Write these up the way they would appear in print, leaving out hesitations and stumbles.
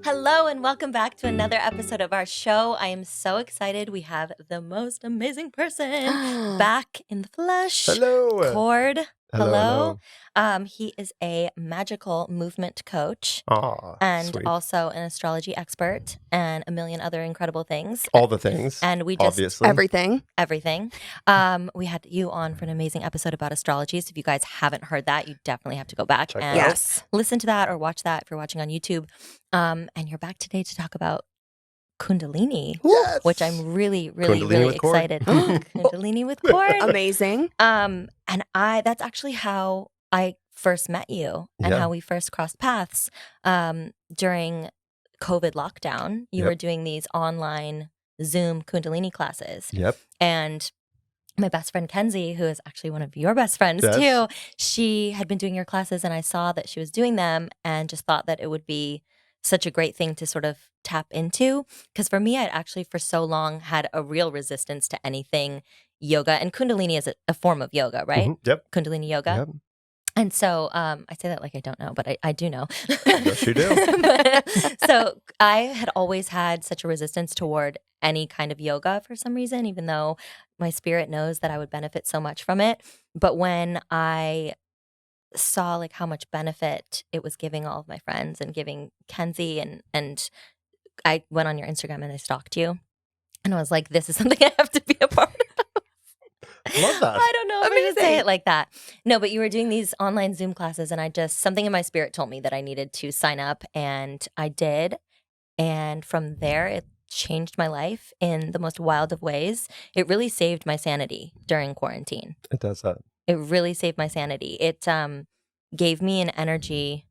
Hello and welcome back to another episode of our show. I am so excited. We have the most amazing person back in the flesh. Hello. Kjord. Hello. He is a magical movement coach and sweet. Also an astrology expert and a million other incredible things. All the things. And we just obviously everything. We had you on for an amazing episode about astrology. So if you guys haven't heard that, you definitely have to go back and listen to that or watch that if you're watching on YouTube. And you're back today to talk about Kundalini, which I'm really excited. Kundalini with Kjord. Amazing. And that's actually how I first met you and how we first crossed paths during COVID lockdown. You were doing these online Zoom Kundalini classes. Yep. And my best friend Kenzie, who is actually one of your best friends too, she had been doing your classes and I saw that she was doing them and just thought that it would be such a great thing to sort of tap into. Because for me, I'd actually for so long had a real resistance to anything yoga. And Kundalini is a form of yoga, right? Mm-hmm. Yep. Kundalini yoga. Yep. And so I say that like I don't know, but I do know. Yes, you do. So I had always had such a resistance toward any kind of yoga for some reason, even though my spirit knows that I would benefit so much from it. But when I saw like how much benefit it was giving all of my friends and giving Kenzie and I went on your Instagram and I stalked you and I was like, this is something I have to be a part of. Love that. I don't know if I should say it like that. No, but you were doing these online Zoom classes and something in my spirit told me that I needed to sign up and I did. And from there, it changed my life in the most wild of ways. It really saved my sanity during quarantine. It does that. It really saved my sanity. It gave me an energy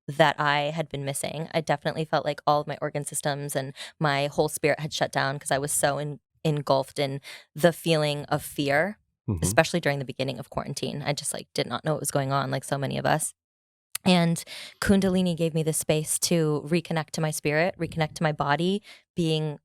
that I had been missing. I definitely felt like all of my organ systems and my whole spirit had shut down because I was so engulfed in the feeling of fear, especially during the beginning of quarantine. I just did not know what was going on, like so many of us. And Kundalini gave me the space to reconnect to my spirit, reconnect to my body, being,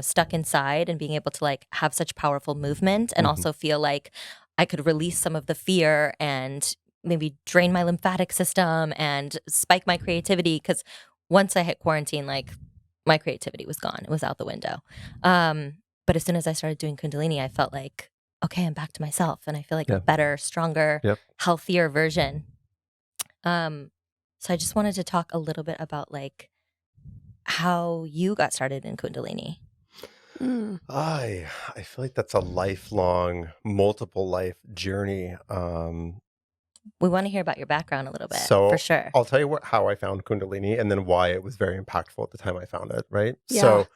stuck inside and being able to have such powerful movement and also feel like I could release some of the fear and maybe drain my lymphatic system and spike my creativity. Because once I hit quarantine, my creativity was gone. It was out the window. But as soon as I started doing Kundalini, I felt like, okay, I'm back to myself. And I feel like a better, stronger, healthier version. So I just wanted to talk a little bit about how you got started in Kundalini. I feel like that's a lifelong, multiple life journey. We want to hear about your background a little bit, so for sure. I'll tell you how I found Kundalini and then why it was very impactful at the time I found it, right? Yeah. So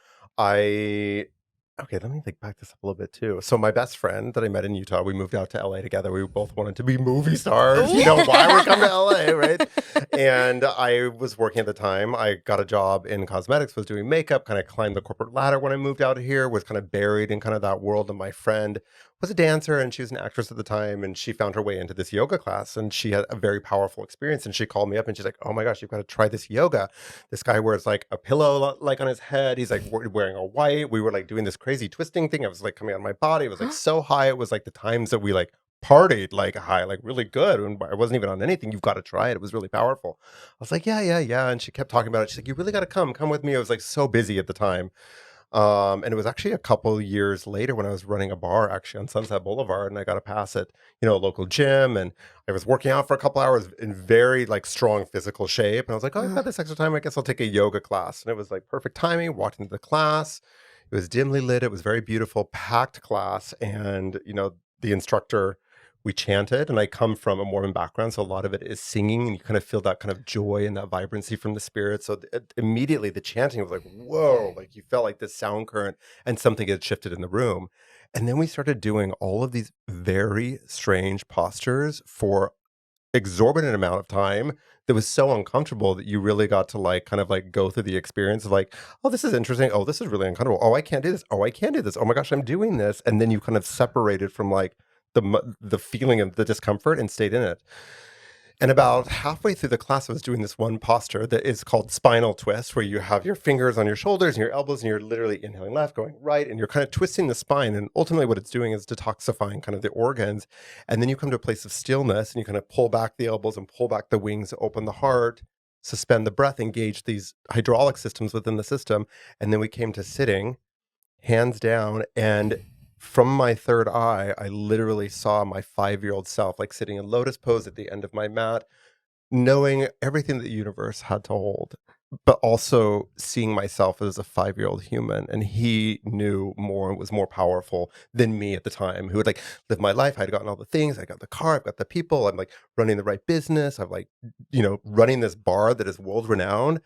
let me back this up a little bit too. So my best friend that I met in Utah, we moved out to LA together. We both wanted to be movie stars. You know why we come to LA, right? And I was working at the time. I got a job in cosmetics, was doing makeup, kind of climbed the corporate ladder when I moved out here, was kind of buried in kind of that world. And my friend was a dancer and she was an actress at the time. And she found her way into this yoga class and she had a very powerful experience. And she called me up and she's like, oh my gosh, you've got to try this yoga. This guy wears a pillow on his head. He's wearing a white. We were doing this crazy twisting thing. I was coming out of my body. It was so high. It was the times that we partied high, really good. And I wasn't even on anything. You've got to try it. It was really powerful. I was like, yeah. And she kept talking about it. She's like, you really got to come with me. I was so busy at the time. And it was actually a couple years later when I was running a bar actually on Sunset Boulevard and I got a pass at, a local gym and I was working out for a couple hours in very strong physical shape. And I was like, oh, I've got this extra time. I guess I'll take a yoga class. And it was perfect timing, walked into the class. It was dimly lit. It was very beautiful, packed class. And, the instructor, we chanted, and I come from a Mormon background. So a lot of it is singing and you kind of feel that kind of joy and that vibrancy from the spirit. So immediately the chanting was whoa, you felt this sound current and something had shifted in the room. And then we started doing all of these very strange postures for exorbitant amount of time that was so uncomfortable that you really got to go through the experience of oh, this is interesting. Oh, this is really uncomfortable. Oh, I can't do this. Oh, I can't do this. Oh my gosh, I'm doing this. And then you kind of separated from the feeling of the discomfort and stayed in it. And about halfway through the class, I was doing this one posture that is called spinal twist, where you have your fingers on your shoulders and your elbows, and you're literally inhaling left, going right, and you're kind of twisting the spine. And ultimately what it's doing is detoxifying kind of the organs. And then you come to a place of stillness and you kind of pull back the elbows and pull back the wings, open the heart, suspend the breath, engage these hydraulic systems within the system. And then we came to sitting, hands down, and from my third eye, I literally saw my 5-year-old self like sitting in lotus pose at the end of my mat, knowing everything that the universe had to hold, but also seeing myself as a 5-year-old human. And he knew more and was more powerful than me at the time, who had like lived my life. I'd gotten all the things. I got the car. I've got the people. I'm like running the right business. I'm like, running this bar that is world renowned,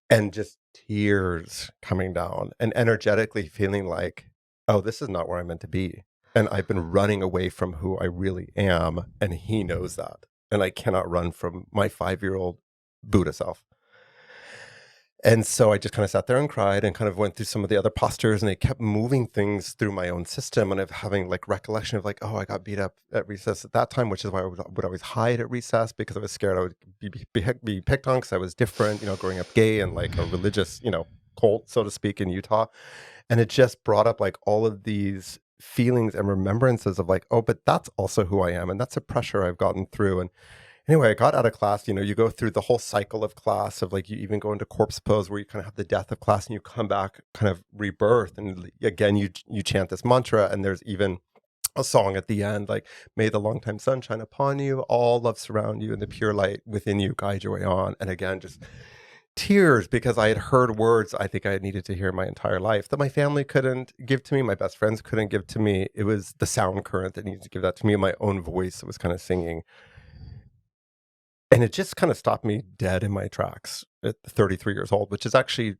and just tears coming down and energetically feeling like, oh, this is not where I'm meant to be. And I've been running away from who I really am. And he knows that. And I cannot run from my 5-year-old Buddha self. And so I just kind of sat there and cried and kind of went through some of the other postures, and it kept moving things through my own system. And of having like recollection of like, oh, I got beat up at recess at that time, which is why I would always hide at recess, because I was scared I would be picked on because I was different, growing up gay and like a religious, cult, so to speak, in Utah. And it just brought up like all of these feelings and remembrances of like, oh, but that's also who I am. And that's a pressure I've gotten through. And anyway, I got out of class, you go through the whole cycle of class of like, you even go into corpse pose where you kind of have the death of class and you come back kind of rebirth. And again, you chant this mantra, and there's even a song at the end, like, may the long time sun shine upon you, all love surround you, and the pure light within you guide your way on. And again, just tears, because I had heard words I think I had needed to hear my entire life that my family couldn't give to me, my best friends couldn't give to me. It was the sound current that needed to give that to me, my own voice that was kind of singing. And it just kind of stopped me dead in my tracks at 33 years old, which is actually,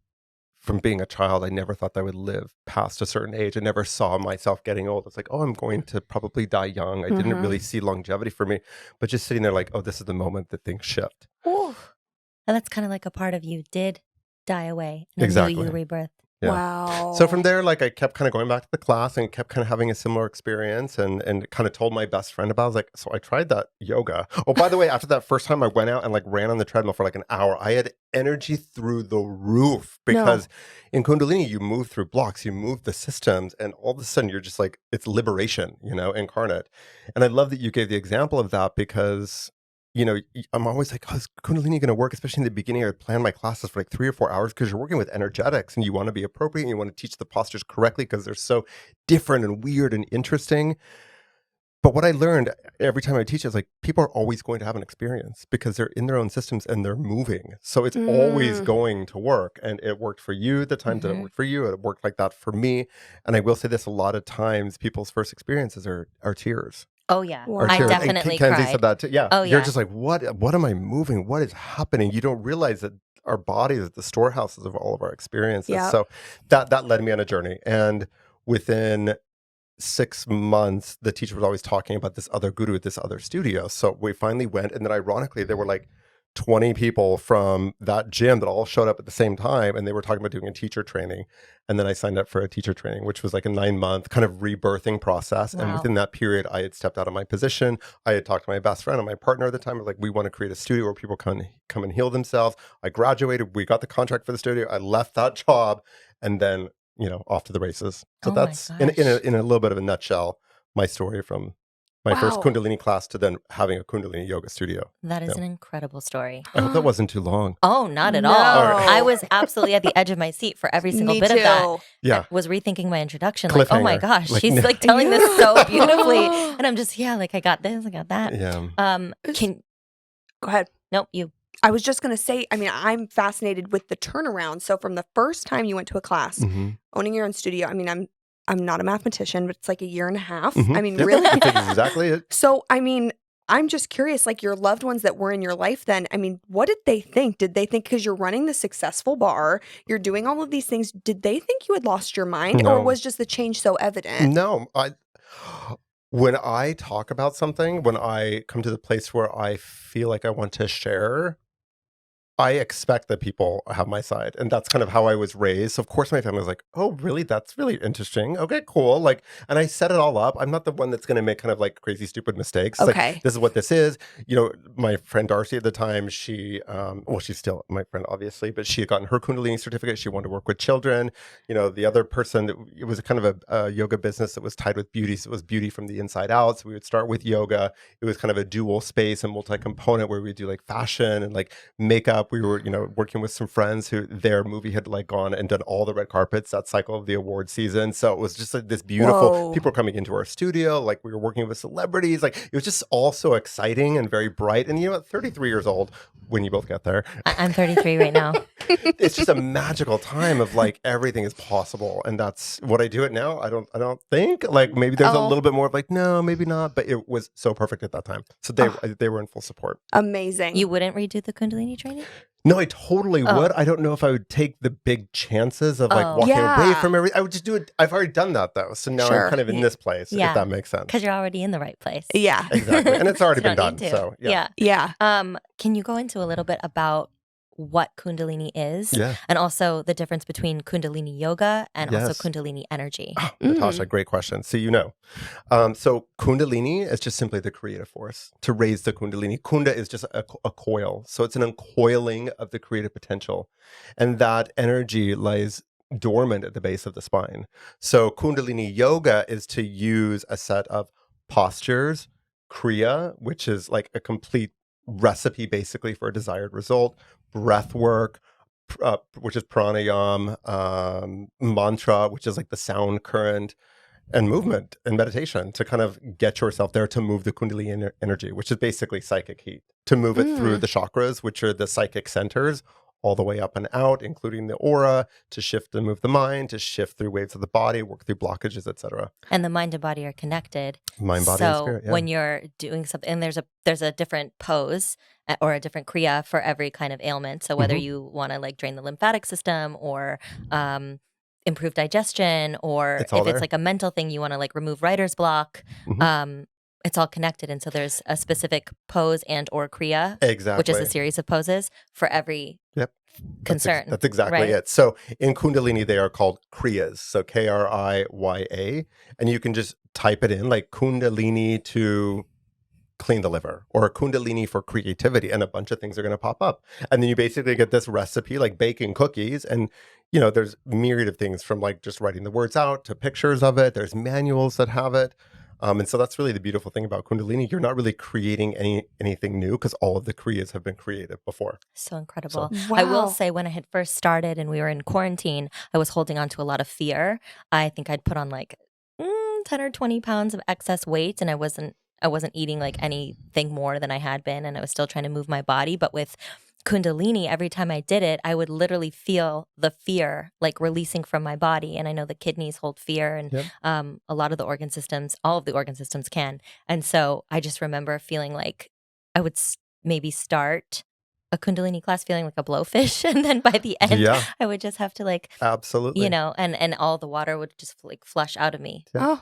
from being a child, I never thought that I would live past a certain age. I never saw myself getting old. It's like, oh, I'm going to probably die young. I didn't really see longevity for me, but just sitting there like, oh, this is the moment that things shift. Ooh. And that's kind of like a part of you did die away. And Exactly. you rebirth. Yeah. Wow. So from there, like, I kept kind of going back to the class and kept kind of having a similar experience, and kind of told my best friend about it. I was like, so I tried that yoga. Oh, by the way, after that first time I went out and like ran on the treadmill for like an hour, I had energy through the roof, because in Kundalini, you move through blocks, you move the systems, and all of a sudden you're just like, it's liberation, incarnate. And I love that you gave the example of that, because I'm always like, oh, is Kundalini going to work? Especially in the beginning, I would plan my classes for like 3 or 4 hours, because you're working with energetics and you want to be appropriate and you want to teach the postures correctly because they're so different and weird and interesting. But what I learned every time I teach is like, people are always going to have an experience because they're in their own systems and they're moving. So it's always going to work. And it worked for you the times that it worked for you. It worked like that for me. And I will say this, a lot of times people's first experiences are tears. Oh, yeah. Or I tears. definitely Kenzie cried. said that too. Yeah. Oh, You're yeah. just like, what am I moving? What is happening? You don't realize that our bodies are the storehouses of all of our experiences. Yeah. So that led me on a journey. And within 6 months, the teacher was always talking about this other guru at this other studio. So we finally went. And then ironically, there were like 20 people from that gym that all showed up at the same time, and they were talking about doing a teacher training. And then I signed up for a teacher training, which was like a 9-month kind of rebirthing process. Wow. And within that period, I had stepped out of my position. I had talked to my best friend and my partner at the time. Like, we want to create a studio where people come and heal themselves. I graduated. We got the contract for the studio. I left that job, and then, off to the races. So that's in a little bit of a nutshell, my story from my first Kundalini class to then having a Kundalini yoga studio. That is an incredible story. I hope that wasn't too long. Oh, not at No. all. Alright. I was absolutely at the edge of my seat for every single Me bit too. of that. Yeah. I was rethinking my introduction. Like, oh my Cliffhanger. gosh, Like, she's no. like telling this so beautifully. And I'm just, like, I got this, I got that. Yeah. Go ahead. Nope, you. I was just going to say, I mean, I'm fascinated with the turnaround. So from the first time you went to a class, owning your own studio, I mean, I'm not a mathematician, but it's like 1.5 years. I mean, Yep. really? I think exactly it. So, I mean, I'm just curious, like your loved ones that were in your life then, I mean, what did they think? Did they think, because you're running the successful bar, you're doing all of these things, did they think you had lost your mind? No. Or was just the change so evident? No, when I talk about something, when I come to the place where I feel like I want to share, I expect that people have my side. And that's kind of how I was raised. So of course my family was like, oh, really? That's really interesting. Okay, cool. Like, and I set it all up. I'm not the one that's going to make kind of like crazy, stupid mistakes. It's Okay. like, this is what this is. My friend Darcy at the time, she, she's still my friend, obviously, but she had gotten her Kundalini certificate. She wanted to work with children. The other person, it was kind of a yoga business that was tied with beauty. So it was beauty from the inside out. So we would start with yoga. It was kind of a dual space and multi-component where we do like fashion and like makeup. up. We were, working with some friends who their movie had like gone and done all the red carpets that cycle of the award season. So it was just like this beautiful, Whoa. people were coming into our studio, like we were working with celebrities. Like it was just all so exciting and very bright. And 33 years old when you both get there. I'm 33 right now. It's just a magical time of like everything is possible. And that's what I do it now. I don't think like maybe there's a little bit more of like, no, maybe not. But it was so perfect at that time. So they were in full support. Amazing. You wouldn't redo the Kundalini training? No, I totally would. I don't know if I would take the big chances of like walking away from everything. I would just do it. I've already done that though. So now I'm kind of in this place, if that makes sense. Because you're already in the right place. Yeah. Exactly. And it's already You been don't done. need to. So Yeah. Can you go into a little bit about what Kundalini is? Yeah. And also the difference between Kundalini yoga and also Yes. Kundalini energy? Oh, Natasha, great question. So so Kundalini is just simply the creative force to raise the Kundalini. Kunda is just a coil. So it's an uncoiling of the creative potential. And that energy lies dormant at the base of the spine. So Kundalini yoga is to use a set of postures, kriya, which is like a complete recipe basically for a desired result, breath work, which is pranayam, mantra, which is like the sound current, and movement and meditation to kind of get yourself there to move the Kundalini energy, which is basically psychic heat, to move it through the chakras, which are the psychic centers, all the way up and out, including the aura, to shift and move the mind, to shift through waves of the body, work through blockages, etc. And the mind and body are connected. Mind, body, and spirit. Yeah. When you're doing something, and there's a different pose or a different kriya for every kind of ailment. So whether you want to like drain the lymphatic system or improve digestion, or if it's like a mental thing, you want to like remove writer's block. It's all connected, and so there's a specific pose and or kriya, which is a series of poses for every concern. That's exactly it. So in Kundalini, they are called kriyas. So Kriya, and you can just type it in like Kundalini to clean the liver or Kundalini for creativity, and a bunch of things are going to pop up. And then you basically get this recipe like baking cookies, and there's myriad of things from like just writing the words out to pictures of it. There's manuals that have it. And so that's really the beautiful thing about Kundalini. You're not really creating anything new because all of the kriyas have been created before. So incredible. So, I will say when I had first started and we were in quarantine, I was holding on to a lot of fear. I think I'd put on like 10 or 20 pounds of excess weight, and I wasn't eating like anything more than I had been, and I was still trying to move my body. But with Kundalini, every time I did it, I would literally feel the fear like releasing from my body. And I know the kidneys hold fear, and a lot of the organ systems, all of the organ systems can. And so I just remember feeling like I would maybe start a Kundalini class feeling like a blowfish, and then by the end, I would just have to like absolutely, and all the water would just like flush out of me. Yeah.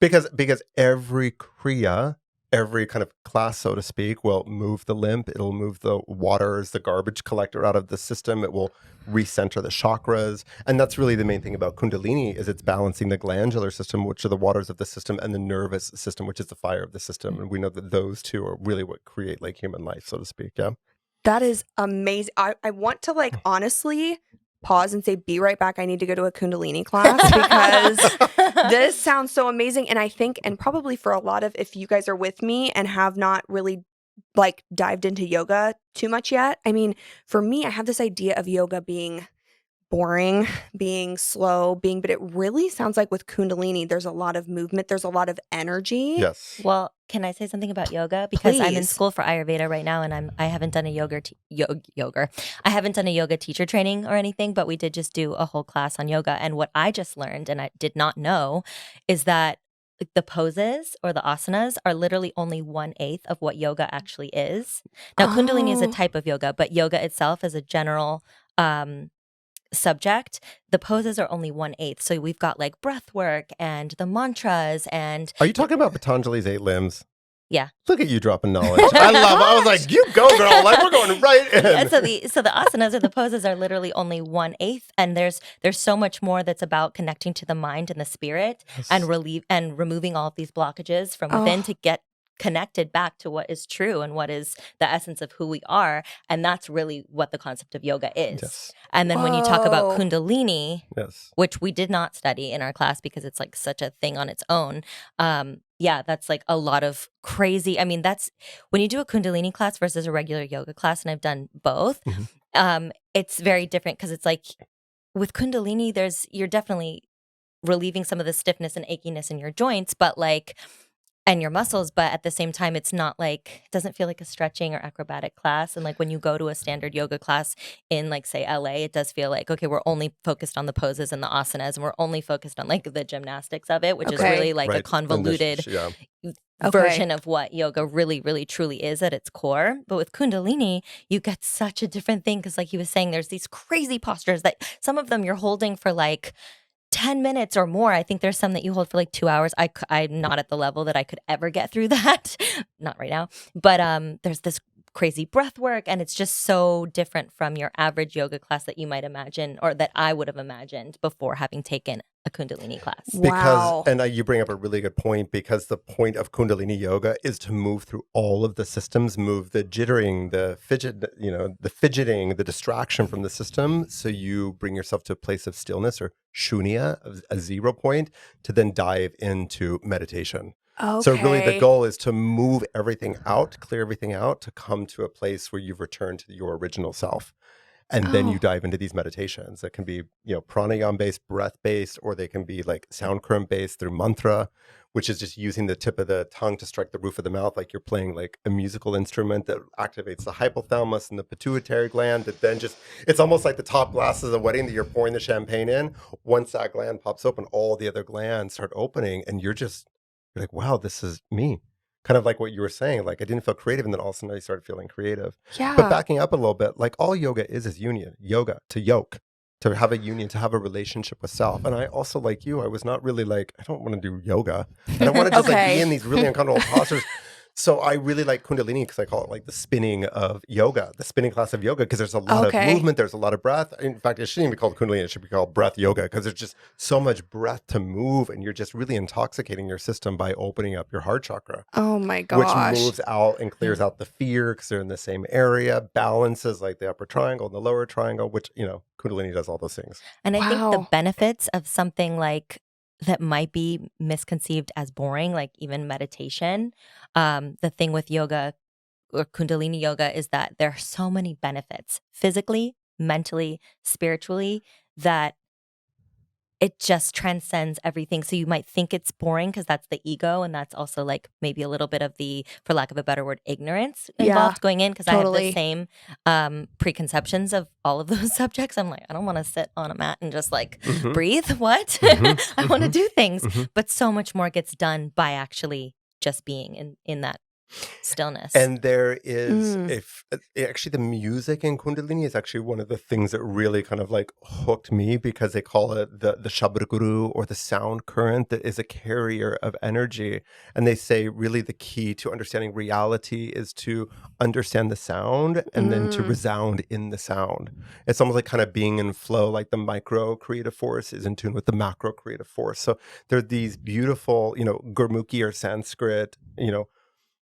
Because every kriya, every kind of class, so to speak, will move the lymph. It'll move the waters, the garbage collector out of the system. It will recenter the chakras. And that's really the main thing about Kundalini is it's balancing the glandular system, which are the waters of the system, and the nervous system, which is the fire of the system. And we know that those two are really what create like human life, so to speak. Yeah. That is amazing. I want to like honestly pause and say, be right back. I need to go to a Kundalini class because this sounds so amazing. And I think, and probably for a lot of, if you guys are with me and have not really like dived into yoga too much yet, I mean, for me, I have this idea of yoga being boring, being slow, but it really sounds like with Kundalini, there's a lot of movement. There's a lot of energy. Yes. Well, can I say something about yoga? Because I'm in Please. school for Ayurveda right now, and I haven't done a yoga I haven't done a yoga teacher training or anything, but we did just do a whole class on yoga. And what I just learned, and I did not know, is that the poses or the asanas are literally only 1/8 of what yoga actually is. Now, Kundalini is a type of yoga, but yoga itself is a general subject. The poses are only 1/8. So we've got like breath work and the mantras and Are you talking about Patanjali's 8 limbs? Yeah. Look at you dropping knowledge. I was like, you go, girl. Like we're going right in. Yeah, so the asanas or the poses are literally only 1/8, and there's so much more that's about connecting to the mind and the spirit and removing all of these blockages from within to get connected back to what is true and what is the essence of who we are. And that's really what the concept of yoga is. Yes. And then when you talk about Kundalini, Yes. which we did not study in our class because it's like such a thing on its own. That's like a lot of crazy. I mean, that's when you do a Kundalini class versus a regular yoga class, and I've done both. It's very different because it's like with Kundalini, you're definitely relieving some of the stiffness and achiness in your joints, but like, and your muscles, but at the same time, it's not like, it doesn't feel like a stretching or acrobatic class. And like when you go to a standard yoga class in like, say, LA, it does feel like, okay, we're only focused on the poses and the asanas, and we're only focused on like the gymnastics of it, which is really like a Right. convoluted Yeah. version of what yoga really, really, truly is at its core. But with Kundalini, you get such a different thing because, like he was saying, there's these crazy postures that some of them you're holding for like 10 minutes or more. I think there's some that you hold for like 2 hours. I'm not at the level that I could ever get through that. Not right now. But there's this crazy breath work, and it's just so different from your average yoga class that you might imagine, or that I would have imagined before having taken a Kundalini class. Wow. Because, and you bring up a really good point, because the point of Kundalini yoga is to move through all of the systems, move the jittering, the fidget, the fidgeting, the distraction from the system. So you bring yourself to a place of stillness, or shunya, a 0 point, to then dive into meditation. Okay. So really the goal is to move everything out, clear everything out, to come to a place where you've returned to your original self. And then you dive into these meditations that can be, pranayama based, breath based, or they can be like sound current based through mantra, which is just using the tip of the tongue to strike the roof of the mouth, like you're playing like a musical instrument that activates the hypothalamus and the pituitary gland. That then it's almost like the top glass of the wedding that you're pouring the champagne in. Once that gland pops open, all the other glands start opening, and you're like, wow, this is me. Kind of like what you were saying, like I didn't feel creative, and then all of a sudden I started feeling creative. Yeah. But backing up a little bit, like all yoga is union. Yoga, to yoke, to have a union, to have a relationship with self. And I also, like you, I was not really like, I don't want to do yoga. I don't want to just like be in these really uncomfortable postures. So I really like Kundalini because I call it like the spinning of yoga, the spinning class of yoga, because there's a lot of movement, there's a lot of breath. In fact, it shouldn't even be called Kundalini, it should be called breath yoga, because there's just so much breath to move, and you're just really intoxicating your system by opening up your heart chakra. Oh my gosh. Which moves out and clears out the fear because they're in the same area, balances like the upper triangle and the lower triangle, which, Kundalini does all those things. And I think the benefits of something like that might be misconceived as boring, like even meditation. The thing with yoga or Kundalini yoga is that there are so many benefits physically, mentally, spiritually, that it just transcends everything. So you might think it's boring because that's the ego, and that's also like maybe a little bit of the, for lack of a better word, ignorance involved going in, because I have the same preconceptions of all of those subjects. I'm like, I don't want to sit on a mat and just like breathe. What? I want to do things. But so much more gets done by actually just being in that stillness. And there is, actually the music in Kundalini is actually one of the things that really kind of like hooked me, because they call it the Shabda Guru, or the sound current that is a carrier of energy. And they say really the key to understanding reality is to understand the sound and then to resound in the sound. It's almost like kind of being in flow, like the micro creative force is in tune with the macro creative force. So there are these beautiful, Gurmukhi or Sanskrit,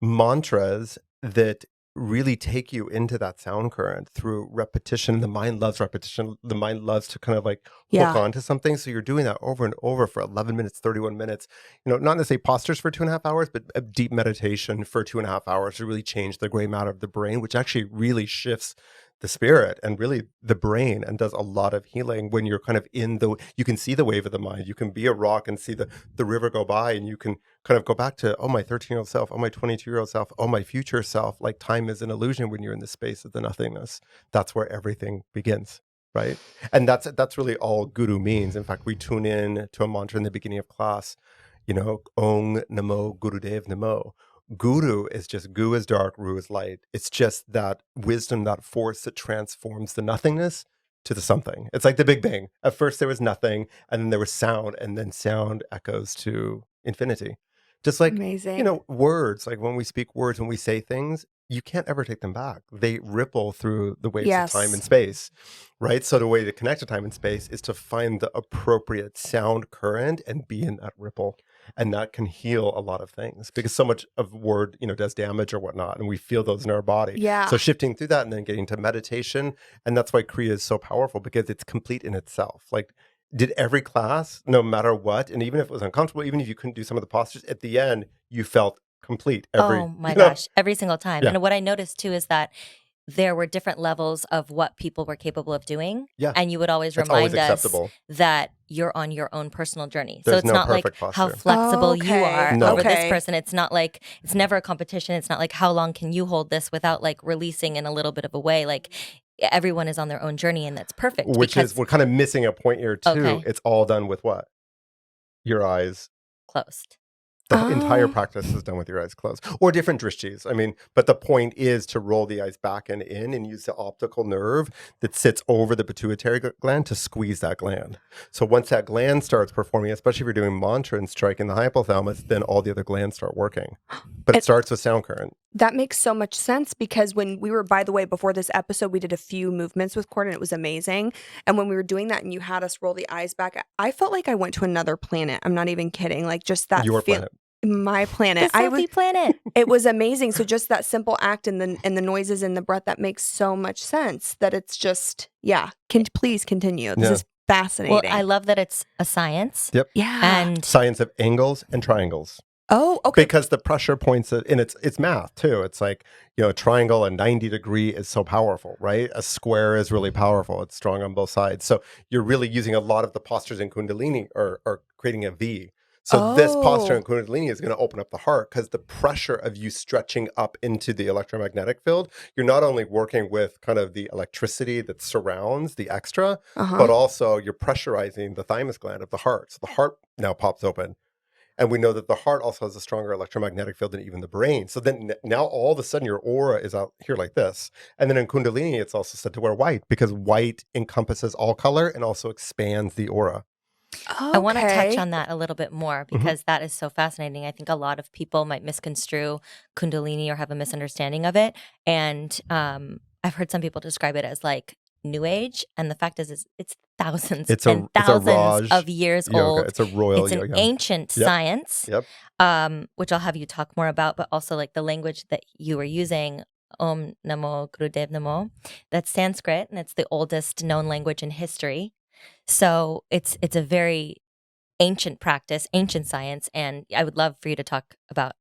mantras that really take you into that sound current through repetition. The mind loves repetition. The mind loves to kind of like hook onto something. So you're doing that over and over for 11 minutes, 31 minutes, not necessarily postures for 2.5 hours, but a deep meditation for 2.5 hours to really change the gray matter of the brain, which actually really shifts the spirit and really the brain, and does a lot of healing when you're kind of you can see the wave of the mind. You can be a rock and see the river go by, and you can kind of go back to, oh, my 13-year-old self, oh, my 22-year-old self, oh, my future self. Like time is an illusion when you're in the space of the nothingness. That's where everything begins, right? And that's really all guru means. In fact, we tune in to a mantra in the beginning of class, Ong Namo Gurudev Namo. Guru is just, gu is dark, ru is light. It's just that wisdom, that force that transforms the nothingness to the something. It's like the Big Bang. At first there was nothing, and then there was sound, and then sound echoes to infinity. Just like, words, like when we speak words, when we say things, you can't ever take them back. They ripple through the waves of time and space, right? So the way to connect to time and space is to find the appropriate sound current and be in that ripple. And that can heal a lot of things, because so much of word, does damage or whatnot, and we feel those in our body. Yeah. So shifting through that and then getting to meditation, and that's why Kriya is so powerful, because it's complete in itself. Like, did every class, no matter what, and even if it was uncomfortable, even if you couldn't do some of the postures, at the end, you felt complete. Oh my gosh, every single time. And what I noticed too is that there were different levels of what people were capable of doing. Yeah. And you would always It's always remind us acceptable. that you're on your own personal journey. So There's it's no not like perfect how posture. flexible you Okay. are No. over this Okay. person. It's not like, it's never a competition. It's not like, how long can you hold this without like releasing in a little bit of a way? Like everyone is on their own journey, and that's perfect. Which because is, we're kind of missing a point here too. Okay. It's all done with what? Your eyes. closed. The entire Oh. practice is done with your eyes closed, or different drishtis. I mean, but the point is to roll the eyes back and in and use the optical nerve that sits over the pituitary gland to squeeze that gland. So once that gland starts performing, especially if you're doing mantra and striking the hypothalamus, then all the other glands start working. But it starts with sound current. That makes so much sense, because when we were, by the way, before this episode, we did a few movements with Kjord, and it was amazing. And when we were doing that and you had us roll the eyes back, I felt like I went to another planet. I'm not even kidding. Like just that Your planet. My planet. The Sophie planet. It was amazing. So just that simple act and the noises and the breath, that makes so much sense. That it's just, yeah. Please continue. This Yeah. is fascinating. Well, I love that it's a science. Yep. yeah. And Science of angles and triangles. Oh, okay. Because the pressure points, and it's math too. It's like, a triangle, a 90-degree is so powerful, right? A square is really powerful. It's strong on both sides. So you're really using a lot of the postures in Kundalini are creating a V. So this posture in Kundalini is going to open up the heart, because the pressure of you stretching up into the electromagnetic field, you're not only working with kind of the electricity that surrounds the extra, but also you're pressurizing the thymus gland of the heart. So the heart now pops open. And we know that the heart also has a stronger electromagnetic field than even the brain. So then now all of a sudden your aura is out here like this. And then in Kundalini, it's also said to wear white, because white encompasses all color and also expands the aura. I want to touch on that a little bit more, because that is so fascinating. I think a lot of people might misconstrue Kundalini or have a misunderstanding of it. And I've heard some people describe it as like New Age. And the fact is it's thousands and thousands Raj of years yoga. old. It's a royal It's an yoga. ancient Yep. science, Yep. which I'll have you talk more about, but also like the language that you were using, Om Namo Gurudev Namo. That's Sanskrit, and it's the oldest known language in history. So it's a very ancient practice, ancient science, and I would love for you to talk about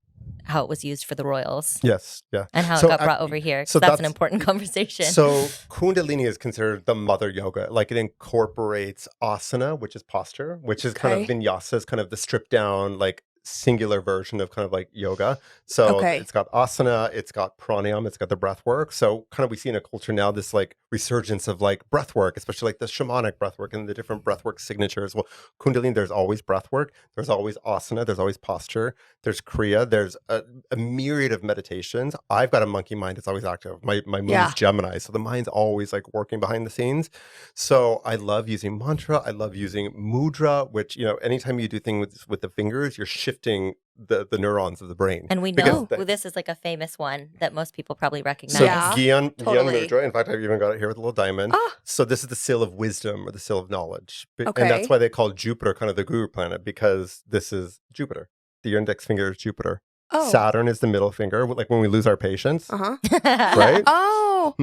how it was used for the royals. Yes. Yeah. And how So it got brought over here. so So that's an that's- important conversation. So Kundalini is considered the mother yoga. Like it incorporates asana, which is posture, which is kind of vinyasa, is kind of the stripped down, like singular version of kind of like yoga. So it's got asana, it's got pranayama, it's got the breath work. So kind of we see in a culture now this like resurgence of like breath work, especially like the shamanic breath work and the different breath work signatures. Well, Kundalini, there's always breath work, there's always asana, there's always posture, there's kriya, there's a myriad of meditations. I've got a monkey mind, it's always active. My moon is Gemini, so the mind's always like working behind the scenes. So I love using mantra, I love using mudra, which, anytime you do things with the fingers, you're shifting the neurons of the brain. And we know this is like a famous one that most people probably recognize. So Yeah. Gyan Totally. Mudra, in fact, I've even got it here with a little diamond. So this is the seal of wisdom or the seal of knowledge. Okay. And that's why they call Jupiter kind of the guru planet, because this is Jupiter. The index finger is Jupiter. Saturn is the middle finger, like when we lose our patience, right? Oh.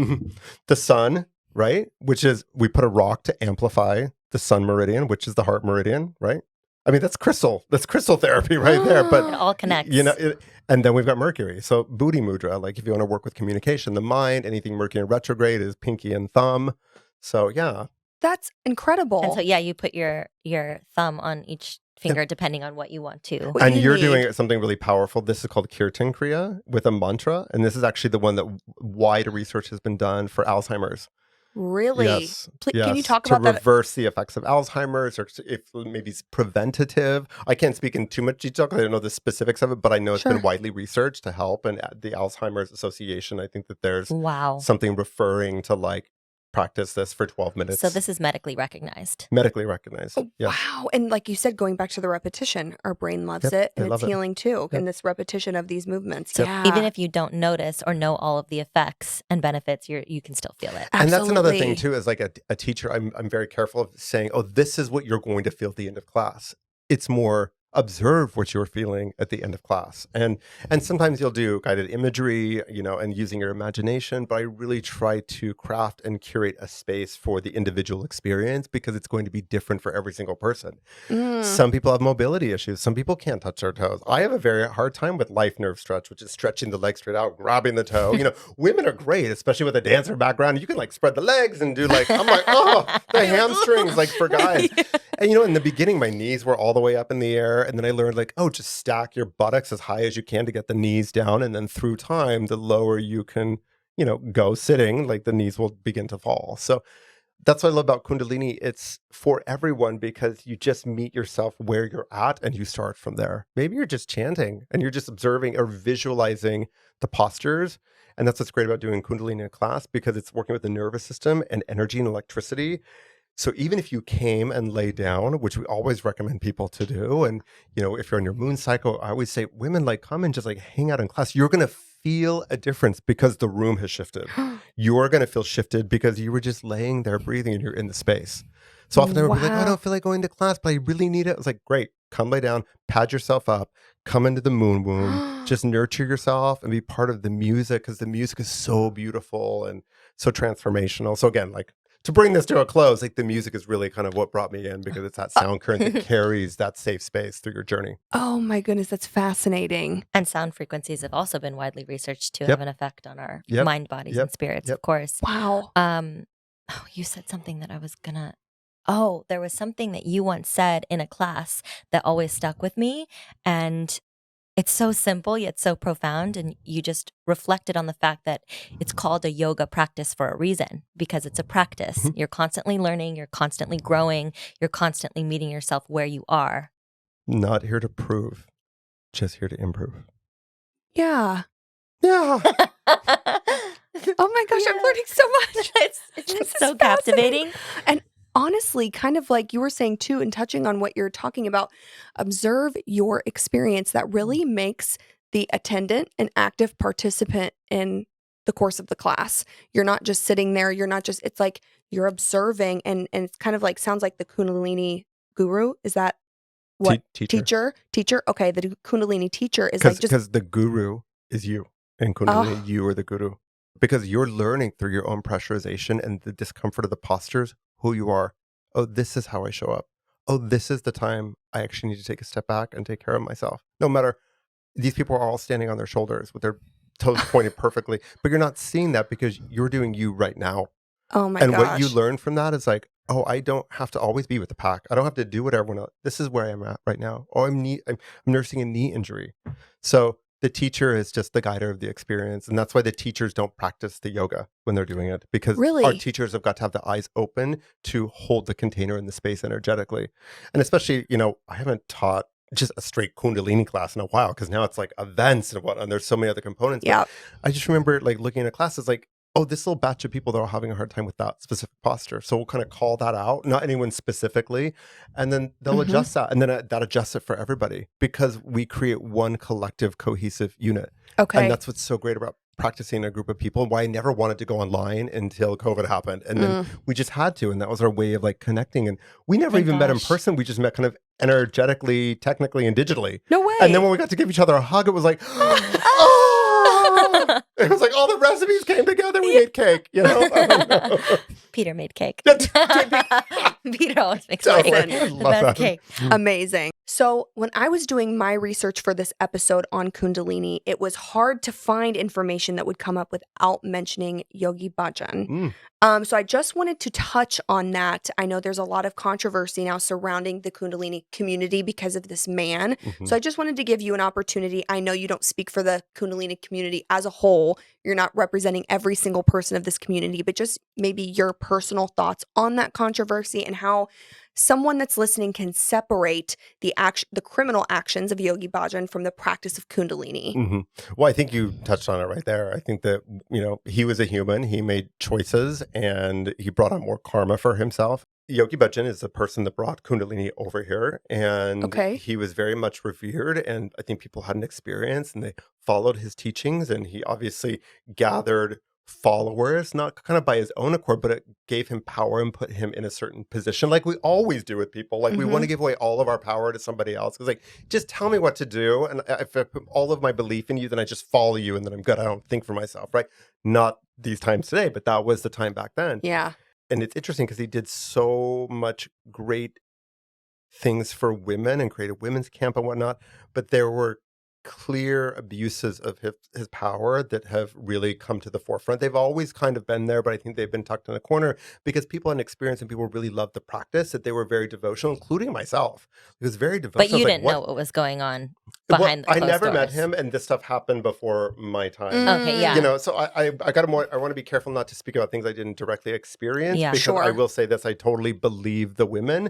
The sun, right? Which is, we put a rock to amplify the sun meridian, which is the heart meridian, right? I mean, that's crystal therapy right there. But It all connects. And then we've got Mercury. So Buddhi Mudra, like if you want to work with communication, the mind, anything Mercury in retrograde is pinky and thumb. So yeah. That's incredible. And so you put your thumb on each finger depending on what you want to. What And you you're need. doing something really powerful. This is called Kirtan Kriya with a mantra. And this is actually the one that wide research has been done for Alzheimer's. Really? Yes. Can you talk to about that? reverse the effects of Alzheimer's, or if maybe it's preventative. I can't speak in too much detail because I don't know the specifics of it, but I know it's been widely researched to help. And the Alzheimer's Association, I think that there's something referring to like practice this for 12 minutes. So this is medically recognized. Medically recognized. Yes. Wow. And like you said, going back to the repetition, our brain loves Yep, it, they and love it's it. healing too. Yep. And this repetition of these movements. Yep. Yeah. Even if you don't notice or know all of the effects and benefits, you can still feel it. And that's another thing Absolutely. too, as like a teacher, I'm very careful of saying, oh, this is what you're going to feel at the end of class. It's more, observe what you're feeling at the end of class. And sometimes you'll do guided imagery, and using your imagination, but I really try to craft and curate a space for the individual experience because it's going to be different for every single person. Some people have mobility issues. Some people can't touch their toes. I have a very hard time with life nerve stretch, which is stretching the leg straight out, grabbing the toe. Women are great, especially with a dancer background. You can like spread the legs and do like, I'm like, oh, the hamstrings, like for guys. And in the beginning, my knees were all the way up in the air. And then I learned like, oh, just stack your buttocks as high as you can to get the knees down. And then through time, the lower you can, go sitting, like the knees will begin to fall. So that's what I love about Kundalini. It's for everyone because you just meet yourself where you're at and you start from there. Maybe you're just chanting and you're just observing or visualizing the postures. And that's what's great about doing Kundalini in class because it's working with the nervous system and energy and electricity. So even if you came and lay down, which we always recommend people to do, and if you're on your moon cycle, I always say women like come and just like hang out in class. You're gonna feel a difference because the room has shifted. You're gonna feel shifted because you were just laying there breathing and you're in the space. So often I would be like, I don't feel like going to class, but I really need it. I was like, great, come lay down, pad yourself up, come into the moon womb, just nurture yourself and be part of the music because the music is so beautiful and so transformational. So again, like to bring this to a close, like the music is really kind of what brought me in because it's that sound current that carries that safe space through your journey. Oh my goodness, that's fascinating. And sound frequencies have also been widely researched to have an effect on our mind, bodies, and spirits, of course. Wow. You said something that I was gonna. Oh, there was something that you once said in a class that always stuck with me, and it's so simple yet so profound, and you just reflected on the fact that it's called a yoga practice for a reason, because it's a practice. You're constantly learning, you're constantly growing, you're constantly meeting yourself where you are. Not here to prove, just here to improve. Yeah. Yeah. Oh my gosh, I'm learning so much. It's so captivating. And honestly, kind of like you were saying too, and touching on what you're talking about, observe your experience. That really makes the attendant an active participant in the course of the class. You're not just sitting there. You're not just, it's like you're observing and it's kind of like, sounds like the Kundalini guru. Is that what? Teacher? Okay. The Kundalini teacher is like just. Because the guru is you. In Kundalini, you are the guru. Because you're learning through your own pressurization and the discomfort of the postures who you are. Oh, this is how I show up. Oh, this is the time I actually need to take a step back and take care of myself. No matter, these people are all standing on their shoulders with their toes pointed perfectly, but you're not seeing that because you're doing you right now. Oh my gosh. And what you learn from that is like, oh, I don't have to always be with the pack. I don't have to do what everyone else. This is where I'm at right now. Oh, I'm nursing a knee injury. So the teacher is just the guider of the experience. And that's why the teachers don't practice the yoga when they're doing it. Because our teachers have got to have the eyes open to hold the container in the space energetically. And especially, I haven't taught just a straight Kundalini class in a while because now it's like events and whatnot. And there's so many other components. Yeah. I just remember like looking at a class, it's like, oh, this little batch of people that are having a hard time with that specific posture. So we'll kind of call that out, not anyone specifically, and then they'll adjust that. And then that adjusts it for everybody because we create one collective cohesive unit. Okay. And that's what's so great about practicing a group of people and why I never wanted to go online until COVID happened. And then we just had to. And that was our way of like connecting. And we never even met in person. We just met kind of energetically, technically, and digitally. No way. And then when we got to give each other a hug, it was like, it was like all the recipes came together. We made cake, Peter made cake. Peter Peter always makes the best cake. Amazing. So when I was doing my research for this episode on Kundalini, it was hard to find information that would come up without mentioning Yogi Bhajan. So I just wanted to touch on that. I know there's a lot of controversy now surrounding the Kundalini community because of this man. So I just wanted to give you an opportunity. I know you don't speak for the Kundalini community as a whole. You're not representing every single person of this community, but just maybe your personal thoughts on that controversy and how someone that's listening can separate the criminal actions of Yogi Bhajan from the practice of Kundalini. Well, I think you touched on it right there. I think that, he was a human. He made choices and he brought on more karma for himself. Yogi Bhajan is the person that brought Kundalini over here. And he was very much revered. And I think people had an experience and they followed his teachings. And he obviously gathered followers, not kind of by his own accord, but it gave him power and put him in a certain position, like we always do with people. Like we want to give away all of our power to somebody else. Because like, just tell me what to do, and if I put all of my belief in you, then I just follow you, and then I'm good. I don't think for myself, right? Not these times today, but that was the time back then. Yeah. And it's interesting because he did so much great things for women and created women's camp and whatnot, but there were clear abuses of his power that have really come to the forefront. They've always kind of been there, but I think they've been tucked in a corner because people had experience and people really loved the practice, that they were very devotional, including myself. It was very devotional. But you didn't know what was going on behind the closed I never met doors. him, and this stuff happened before my time. Okay, yeah. You know, so I want to be careful not to speak about things I didn't directly experience, Yeah. because Sure. I will say this, I totally believe the women.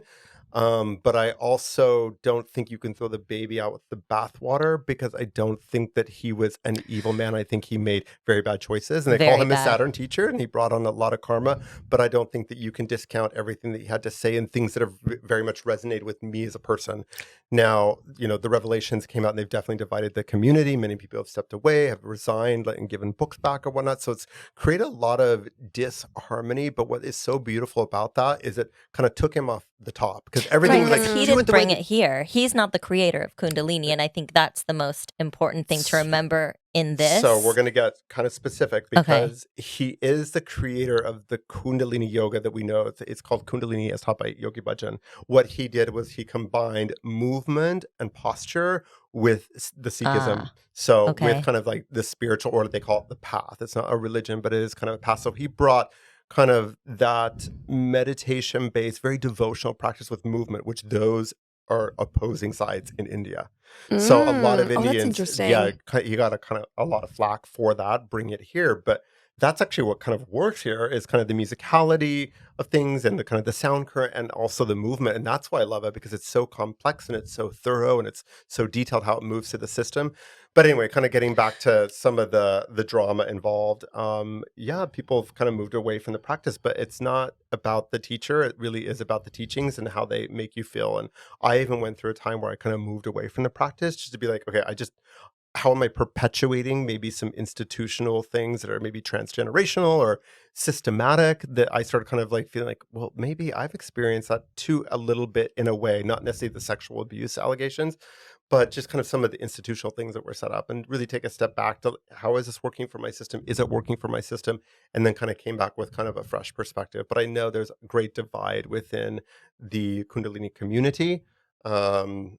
But I also don't think you can throw the baby out with the bathwater, because I don't think that he was an evil man. I think he made very bad choices, and they call Very him a bad. Saturn teacher, and he brought on a lot of karma. But I don't think that you can discount everything that he had to say and things that have very much resonated with me as a person. Now, you know, the revelations came out and they've definitely divided the community. Many people have stepped away, have resigned, and given books back or whatnot. So it's created a lot of disharmony. But what is so beautiful about that is it kind of took him off the top, because everything was Right, like, because he do it didn't the way bring that- it here. He's not the creator of Kundalini, and I think that's the most important thing to remember in this. So we're going to get kind of specific, because he is the creator of the Kundalini yoga that we know. It's called Kundalini, as taught by Yogi Bhan. What he did was he combined movement and posture with the Sikhism. So with kind of like the spiritual order, they call it the path. It's not a religion, but it is kind of a path. So he brought kind of that meditation-based, very devotional practice with movement, which those are opposing sides in India. So a lot of Oh, that's Indians, interesting. yeah, you got a lot of flack for that, bring it here. But that's actually what kind of works here, is kind of the musicality of things and the kind of the sound current and also the movement. And that's why I love it, because it's so complex and it's so thorough and it's so detailed how it moves through the system. But anyway, kind of getting back to some of the drama involved. Yeah, people have kind of moved away from the practice, but it's not about the teacher. It really is about the teachings and how they make you feel. And I even went through a time where I kind of moved away from the practice, just to be like, okay, how am I perpetuating maybe some institutional things that are maybe transgenerational or systematic, that I started kind of like feeling like, well, maybe I've experienced that too, a little bit, in a way, not necessarily the sexual abuse allegations, but just kind of some of the institutional things that were set up, and really take a step back to, how is this working for my system? Is it working for my system? And then kind of came back with kind of a fresh perspective. But I know there's a great divide within the Kundalini community in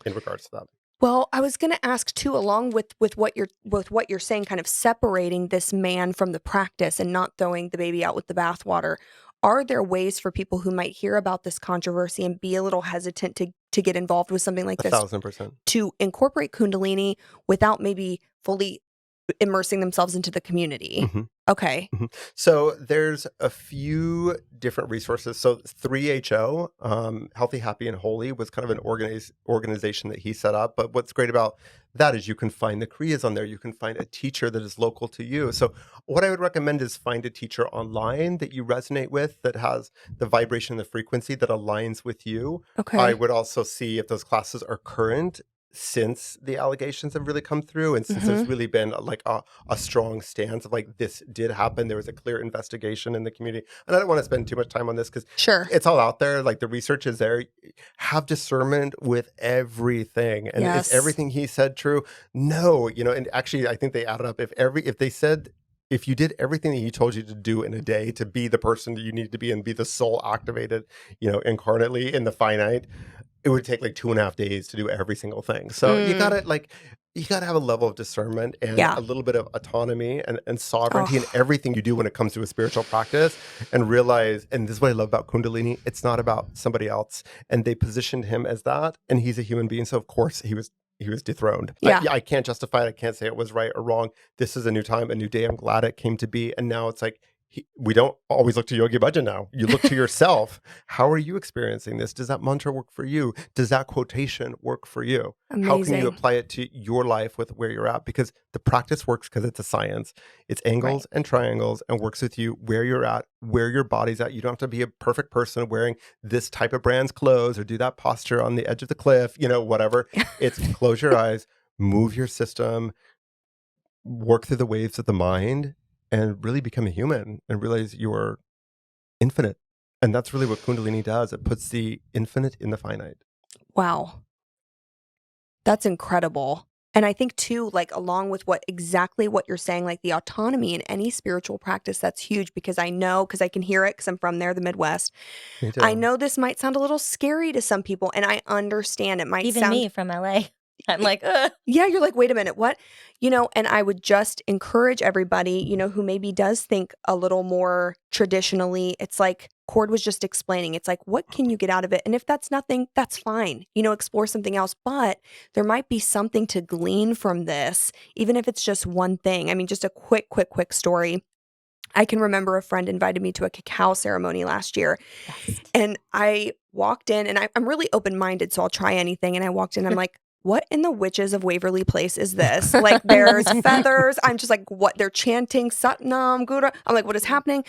regards to that. Well, I was going to ask too, along with what you're saying, kind of separating this man from the practice and not throwing the baby out with the bathwater. Are there ways for people who might hear about this controversy and be a little hesitant to get involved with something like this, 1,000%. to incorporate Kundalini without maybe fully immersing themselves into the community? Mhm. Okay. So there's a few different resources. So 3HO, Healthy, Happy, and Holy, was kind of an organization that he set up. But what's great about that is you can find the Kriyas on there. You can find a teacher that is local to you. So what I would recommend is find a teacher online that you resonate with, that has the vibration and the frequency that aligns with you. Okay. I would also see if those classes are current since the allegations have really come through, and since there's really been like a strong stance of like, this did happen, there was a clear investigation in the community. And I don't want to spend too much time on this, because Sure. it's all out there, like the research is there. Have discernment with everything. And Yes. is everything he said true? No, you know. And actually I think they added up, if you did everything that he told you to do in a day to be the person that you need to be and be the soul activated, you know, incarnately in the finite, it would take like 2.5 days to do every single thing. So you gotta have a level of discernment and a little bit of autonomy and sovereignty in everything you do when it comes to a spiritual practice, and realize, and this is what I love about Kundalini, it's not about somebody else. And they positioned him as that, and he's a human being. So of course he was dethroned. Yeah. I can't justify it. I can't say it was right or wrong. This is a new time, a new day. I'm glad it came to be. And now it's like, we don't always look to Yogi Bhajan now. You look to yourself. How are you experiencing this? Does that mantra work for you? Does that quotation work for you? Amazing. How can you apply it to your life with where you're at? Because the practice works because it's a science. It's angles and triangles, and works with you where you're at, where your body's at. You don't have to be a perfect person wearing this type of brand's clothes or do that posture on the edge of the cliff, you know, whatever. It's close your eyes, move your system, work through the waves of the mind, and really become a human and realize you're infinite. And that's really what Kundalini does. It puts the infinite in the finite. Wow. That's incredible. And I think too, like along with exactly what you're saying, like the autonomy in any spiritual practice, that's huge because I know, because I can hear it because I'm from there, the Midwest. Me too. I know this might sound a little scary to some people, and I understand it might Even sound me from LA. I'm like, ugh. yeah, you're like, wait a minute, what? And I would just encourage everybody, who maybe does think a little more traditionally. It's like Kjord was just explaining. It's like, what can you get out of it? And if that's nothing, that's fine. Explore something else. But there might be something to glean from this, even if it's just one thing. I mean, just a quick story. I can remember a friend invited me to a cacao ceremony last year. Best. And I walked in, and I'm really open-minded, so I'll try anything. And I walked in, I'm like, what in the witches of Waverly Place is this? Like, there's feathers. I'm just like, what? They're chanting Satnam Guru. I'm like, what is happening?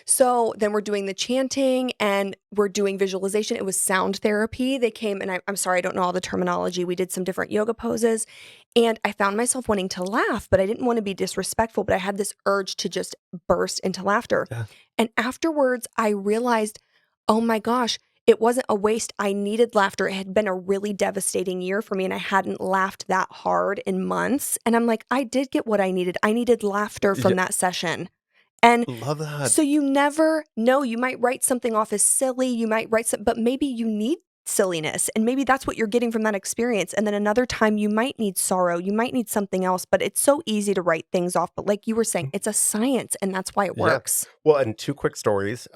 So then we're doing the chanting and we're doing visualization. It was sound therapy. They came, and I'm sorry, I don't know all the terminology. We did some different yoga poses, and I found myself wanting to laugh, but I didn't want to be disrespectful, but I had this urge to just burst into laughter. Yeah. And afterwards, I realized, oh my gosh, it wasn't a waste. I needed laughter. It had been a really devastating year for me, and I hadn't laughed that hard in months. And I'm like, I did get what I needed. I needed laughter from that session. And Love that. so you never know. You might write something off as silly. You might write but maybe you need silliness, and maybe that's what you're getting from that experience. And then another time you might need sorrow. You might need something else. But it's so easy to write things off. But like you were saying, it's a science, and that's why it works. Well, and two quick stories.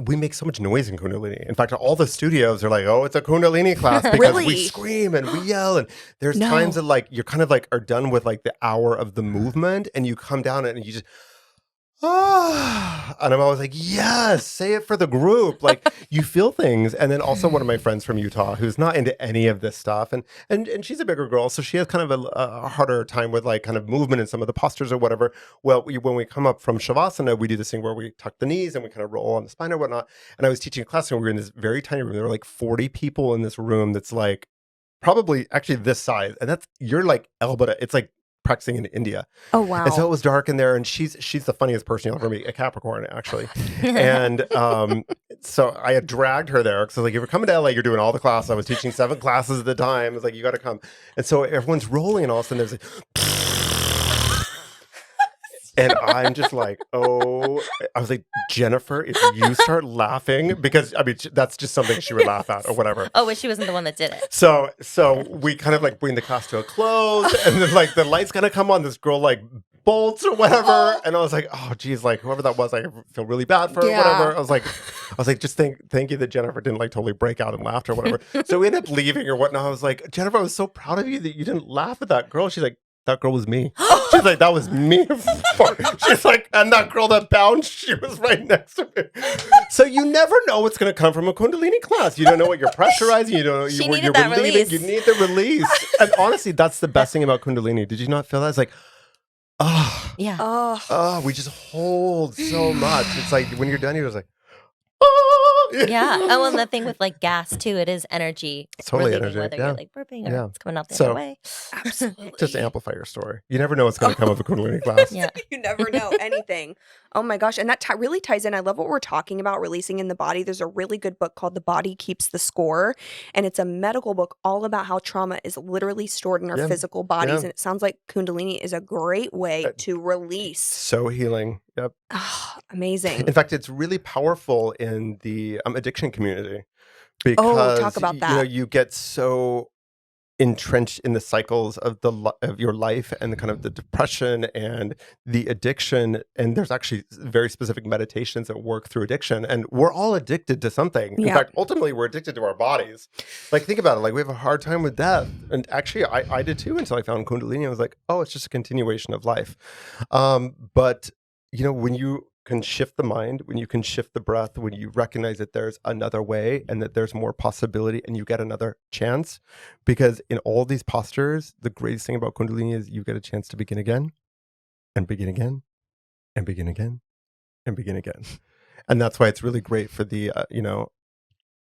We make so much noise in Kundalini. In fact, all the studios are like, "Oh, it's a Kundalini class," because Really? we scream and we yell. And there's times that like you're kind of like are done with like the hour of the movement, and you come down and you just and I'm always like, yes, say it for the group. Like you feel things. And then also one of my friends from Utah who's not into any of this stuff, and she's a bigger girl, so she has kind of a harder time with like kind of movement and some of the postures or whatever. Well, when we come up from Shavasana, we do this thing where we tuck the knees and we kind of roll on the spine or whatnot. And I was teaching a class, and we were in this very tiny room. There were like 40 people in this room that's like probably actually this size, and you're like elbow to, it's like practicing in India. Oh wow. And so it was dark in there, and she's the funniest person you'll ever meet, a Capricorn actually. And so I had dragged her there because like, if you're coming to LA, you're doing all the classes. I was teaching 7 classes at the time. It's like, you got to come. And so everyone's rolling, and all of a sudden there's like and I'm just like, oh, I was like, Jennifer, if you start laughing, because I mean, that's just something she would laugh at or whatever. Oh, but she wasn't the one that did it. So we kind of like bring the class to a close, and then like the light's gonna come on. This girl like bolts or whatever, and I was like, oh geez, like whoever that was, I feel really bad for her, whatever. I was like, just thank you that Jennifer didn't like totally break out in laughter or whatever. So we ended up leaving or whatnot. I was like, Jennifer, I was so proud of you that you didn't laugh at that girl. She's like, that girl was me. She's like, that was me. She's like, and that girl that bounced, she was right next to me. So you never know what's going to come from a Kundalini class. You don't know what you're pressurizing. You don't know She you're needed that relieving. release. You need the release. And honestly, that's the best thing about Kundalini. Did you not feel that? It's like, Yeah. we just hold so much. It's like when you're done, you're just like, Yeah. Oh, and the thing with like gas too, it is energy. It's totally relieving, energy, whether yeah. you're like burping or Yeah. it's coming out the So- other way. Absolutely. just amplify your story. You never know what's going to come of a Kundalini class. Yeah. You never know anything. Oh my gosh. And that really ties in. I love what we're talking about, releasing in the body. There's a really good book called The Body Keeps the Score. And it's a medical book all about how trauma is literally stored in our Yeah. physical bodies. Yeah. And it sounds like Kundalini is a great way to release. So healing. Yep. Amazing. In fact, it's really powerful in the addiction community because talk about you that. know, you get so entrenched in the cycles of of your life and the kind of the depression and the addiction. And there's actually very specific meditations that work through addiction. And we're all addicted to something. In Yeah. fact, ultimately, we're addicted to our bodies. Like, think about it. Like, we have a hard time with death. And actually, I did too until I found Kundalini. I was like, oh, it's just a continuation of life. But you know, when you can shift the mind, when you can shift the breath, when you recognize that there's another way and that there's more possibility and you get another chance, because in all these postures, the greatest thing about Kundalini is you get a chance to begin again and begin again and begin again and begin again. And that's why it's really great for the,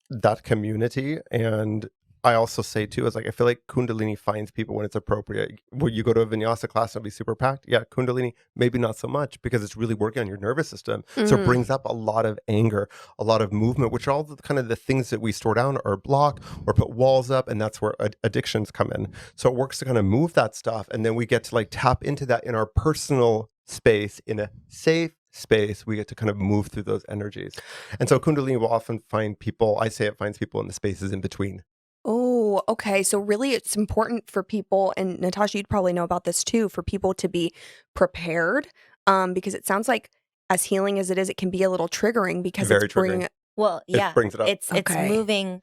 that community. And I also say too is like I feel like Kundalini finds people when it's appropriate. When you go to a Vinyasa class and it'll be super packed, yeah, Kundalini maybe not so much because it's really working on your nervous system. So it brings up a lot of anger, a lot of movement, which are all the kind of the things that we store down or block or put walls up, and that's where addictions come in. So it works to kind of move that stuff, and then we get to like tap into that in our personal space in a safe space. We get to kind of move through those energies, and so Kundalini will often find people. I say it finds people in the spaces in between. Oh, okay. So really it's important for people, and Natasha, you'd probably know about this too, for people to be prepared. Because it sounds like as healing as it is, it can be a little triggering because Very it's bringing Well, It yeah, brings it up. it's Okay. moving.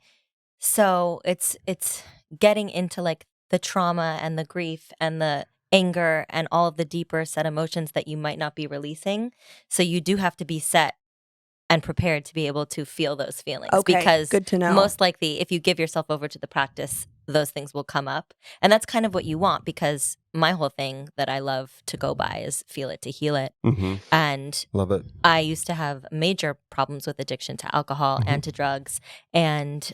So it's getting into like the trauma and the grief and the anger and all of the deeper set emotions that you might not be releasing. So you do have to be set and prepared to be able to feel those feelings, Okay, because good to know. most likely if you give yourself over to the practice, those things will come up. And that's kind of what you want, because my whole thing that I love to go by is feel it to heal it. Mm-hmm. And Love it. I used to have major problems with addiction to alcohol and to drugs. And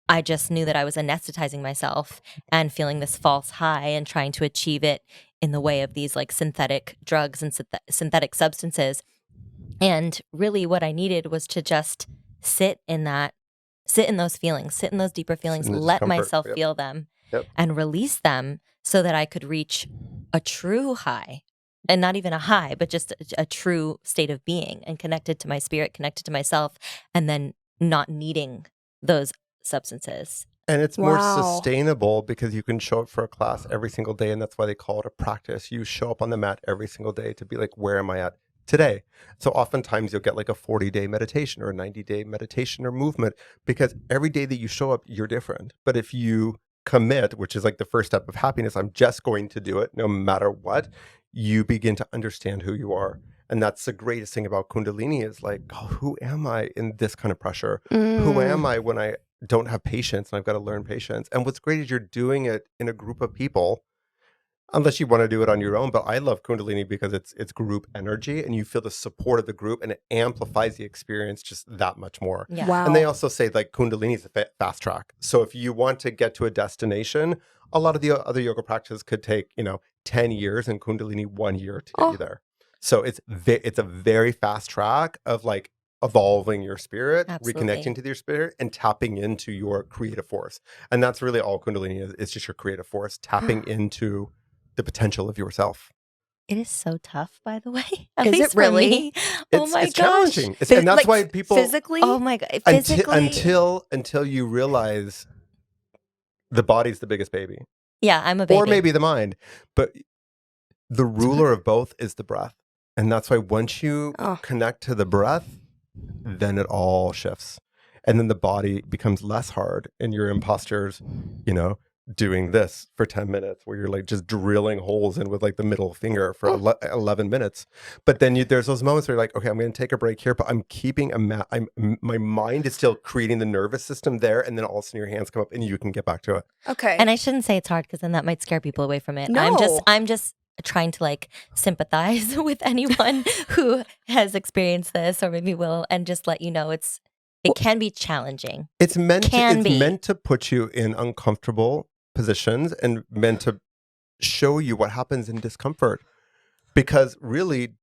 I just knew that I was anesthetizing myself and feeling this false high and trying to achieve it in the way of these like synthetic drugs and synthetic substances. And really what I needed was to just sit in those feelings, sit in those deeper feelings, in the let discomfort, myself yep. feel them Yep. and release them so that I could reach a true high. And not even a high, but just a true state of being and connected to my spirit, connected to myself, and then not needing those substances. And it's more Wow. sustainable because you can show up for a class every single day, and that's why they call it a practice. You show up on the mat every single day to be like, where am I at today? So oftentimes you'll get like a 40-day meditation or a 90-day meditation or movement, because every day that you show up, you're different. But if you commit, which is like the first step of happiness, I'm just going to do it no matter what, you begin to understand who you are. And that's the greatest thing about Kundalini is like, oh, who am I in this kind of pressure? Who am I when I don't have patience and I've got to learn patience? And what's great is you're doing it in a group of people, unless you want to do it on your own. But I love Kundalini because it's group energy, and you feel the support of the group, and it amplifies the experience just that much more. Yeah. Wow. And they also say like Kundalini is a fast track. So if you want to get to a destination, a lot of the other yoga practices could take 10 years, and Kundalini 1 year to get you there. So it's a very fast track of like evolving your spirit, Absolutely. reconnecting to your spirit, and tapping into your creative force. And that's really all Kundalini is. It's just your creative force, tapping into the potential of yourself. It is so tough, by the way. At Is it least for really? me. Oh my It's gosh. challenging. And that's why people physically. Oh my God. Physically. until you realize the body's the biggest baby. Yeah, I'm a baby. Or maybe the mind. But the ruler of both is the breath. And that's why once you connect to the breath, then it all shifts. And then the body becomes less hard, and your impostures, doing this for 10 minutes where you're like just drilling holes in with like the middle finger for 11 minutes. But then there's those moments where you're like, okay, I'm going to take a break here, but I'm keeping my mind is still creating the nervous system there. And then all of a sudden your hands come up and you can get back to it. Okay. And I shouldn't say it's hard, because then that might scare people away from it. No. I'm just trying to like sympathize with anyone who has experienced this or maybe will, and just let you know it can be challenging. It's meant Can to put you in uncomfortable positions and meant to show you what happens in discomfort. Because really,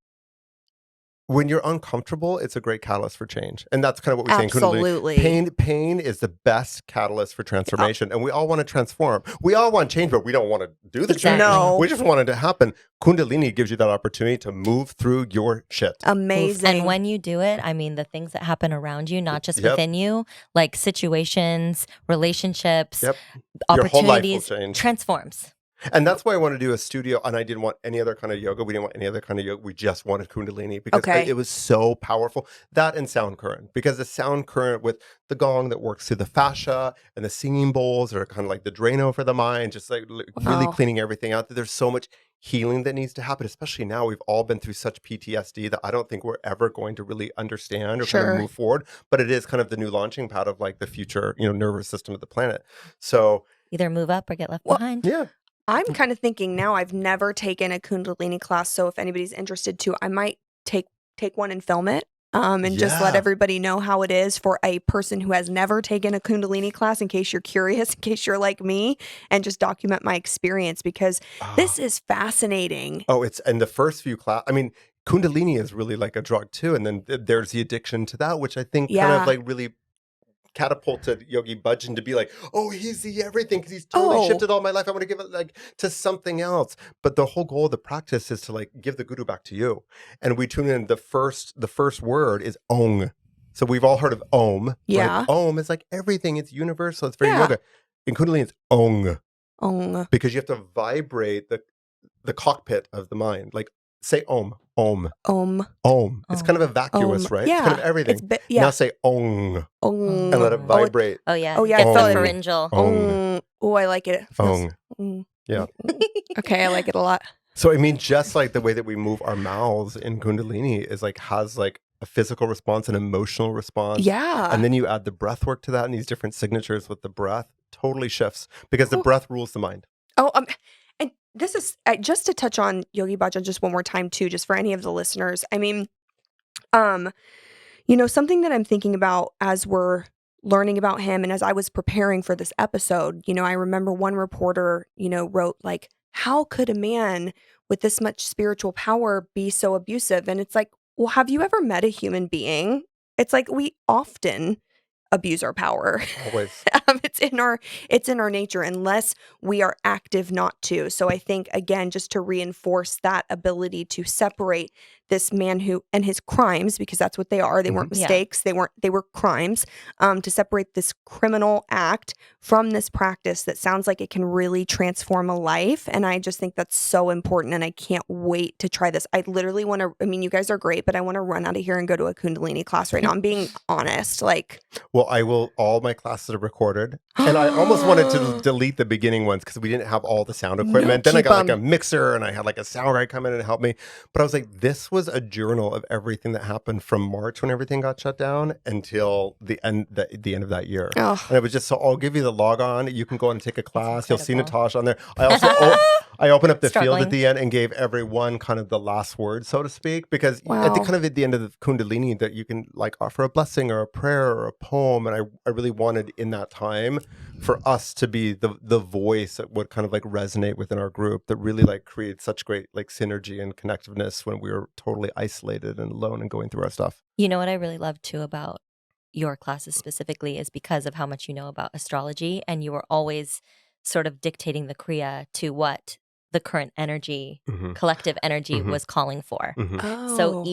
when you're uncomfortable, it's a great catalyst for change. And that's kind of what we say in Kundalini. Absolutely. Pain is the best catalyst for transformation. And we all want to transform. We all want change, but we don't want to do the Exactly. change. No. We just want it to happen. Kundalini gives you that opportunity to move through your shit. Amazing. And when you do it, I mean, the things that happen around you, not just Yep. within you, like situations, relationships, Yep. Your whole life will opportunities, change. transforms. And that's why I want to do a studio, and I didn't want any other kind of yoga. We didn't want any other kind of yoga. We just wanted Kundalini because it was so powerful. That and sound current, because the sound current with the gong that works through the fascia and the singing bowls are kind of like the Drano for the mind, just like really cleaning everything out. There's so much healing that needs to happen, especially now. We've all been through such PTSD that I don't think we're ever going to really understand or kind of move forward. But it is kind of the new launching pad of like the future, nervous system of the planet. So either move up or get left behind. Yeah. I'm kind of thinking now, I've never taken a Kundalini class, so if anybody's interested too, I might take one and film it. and just let Yeah. everybody know how it is for a person who has never taken a Kundalini class, in case you're curious, in case you're like me, and just document my experience, because this is fascinating. Oh, it's and the first few class. I mean, Kundalini is really like a drug too, and then there's the addiction to that, which I think kind of Yeah. like really catapulted Yogi Bhajan to be like, oh, he's the everything because he's totally Oh, shifted all my life. I want to give it like to something else. But the whole goal of the practice is to like give the guru back to you. And we tune in the first word is Ong. So we've all heard of Om, right? yeah. Om is like everything. It's universal. It's very Yeah. yoga. In Kundalini, it's Ong Because because you have to vibrate the cockpit of the mind. Like say Om, Om, Om. It's kind of a vacuous, right? It's kind of Yeah. everything. Yeah. Now say Ong Ong. and let it Oh, vibrate. Oh yeah. Oh, yeah, I Get the felt it. pharyngeal. Ong. Oh, I like it. It feels- Ong. Mm. Yeah. Okay, I like it a lot. So I mean, just like the way that we move our mouths in Kundalini is like has like a physical response, an emotional response. Yeah. And then you add the breath work to that and these different signatures with the breath totally shifts because the Oh. breath rules the mind. Oh, and this is just to touch on Yogi Bhajan just one more time too, just for any of the listeners. I mean, something that I'm thinking about as we're learning about him and as I was preparing for this episode, I remember one reporter, wrote like, how could a man with this much spiritual power be so abusive? And it's like, well, have you ever met a human being? It's like we often abuse our power. Always. It's in our nature unless we are active not to. So I think again, just to reinforce that ability to separate this man who and his crimes, because that's what they are. They weren't Yeah. mistakes. They were crimes. To separate this criminal act from this practice that sounds like it can really transform a life. And I just think that's so important. And I can't wait to try this. I literally want to. I mean, you guys are great, but I want to run out of here and go to a Kundalini class right now. I'm being honest. Like, Well, I will. All my classes are recorded, and I almost wanted to delete the beginning ones because we didn't have all the sound equipment. Then I keep got like a 'em. mixer, and I had like a sound guy come in and help me. But I was like, this was a journal of everything that happened from March when everything got shut down until the end of that year. oh. And it was just so I'll give you the log on. You can go and take a class. You'll see incredible. Natasha on there. I also I opened up the field Struggling. at the end and gave everyone kind of the last word, so to speak, because Wow. at the end of the Kundalini that you can like offer a blessing or a prayer or a poem. And I really wanted in that time for us to be the voice that would kind of like resonate within our group that really like created such great like synergy and connectiveness when we were totally isolated and alone and going through our stuff. You know what I really love too about your classes specifically is because of how much you know about astrology, and you were always sort of dictating the Kriya to what the current energy, Mhm. collective energy Mhm. was calling for. Mhm. Oh. So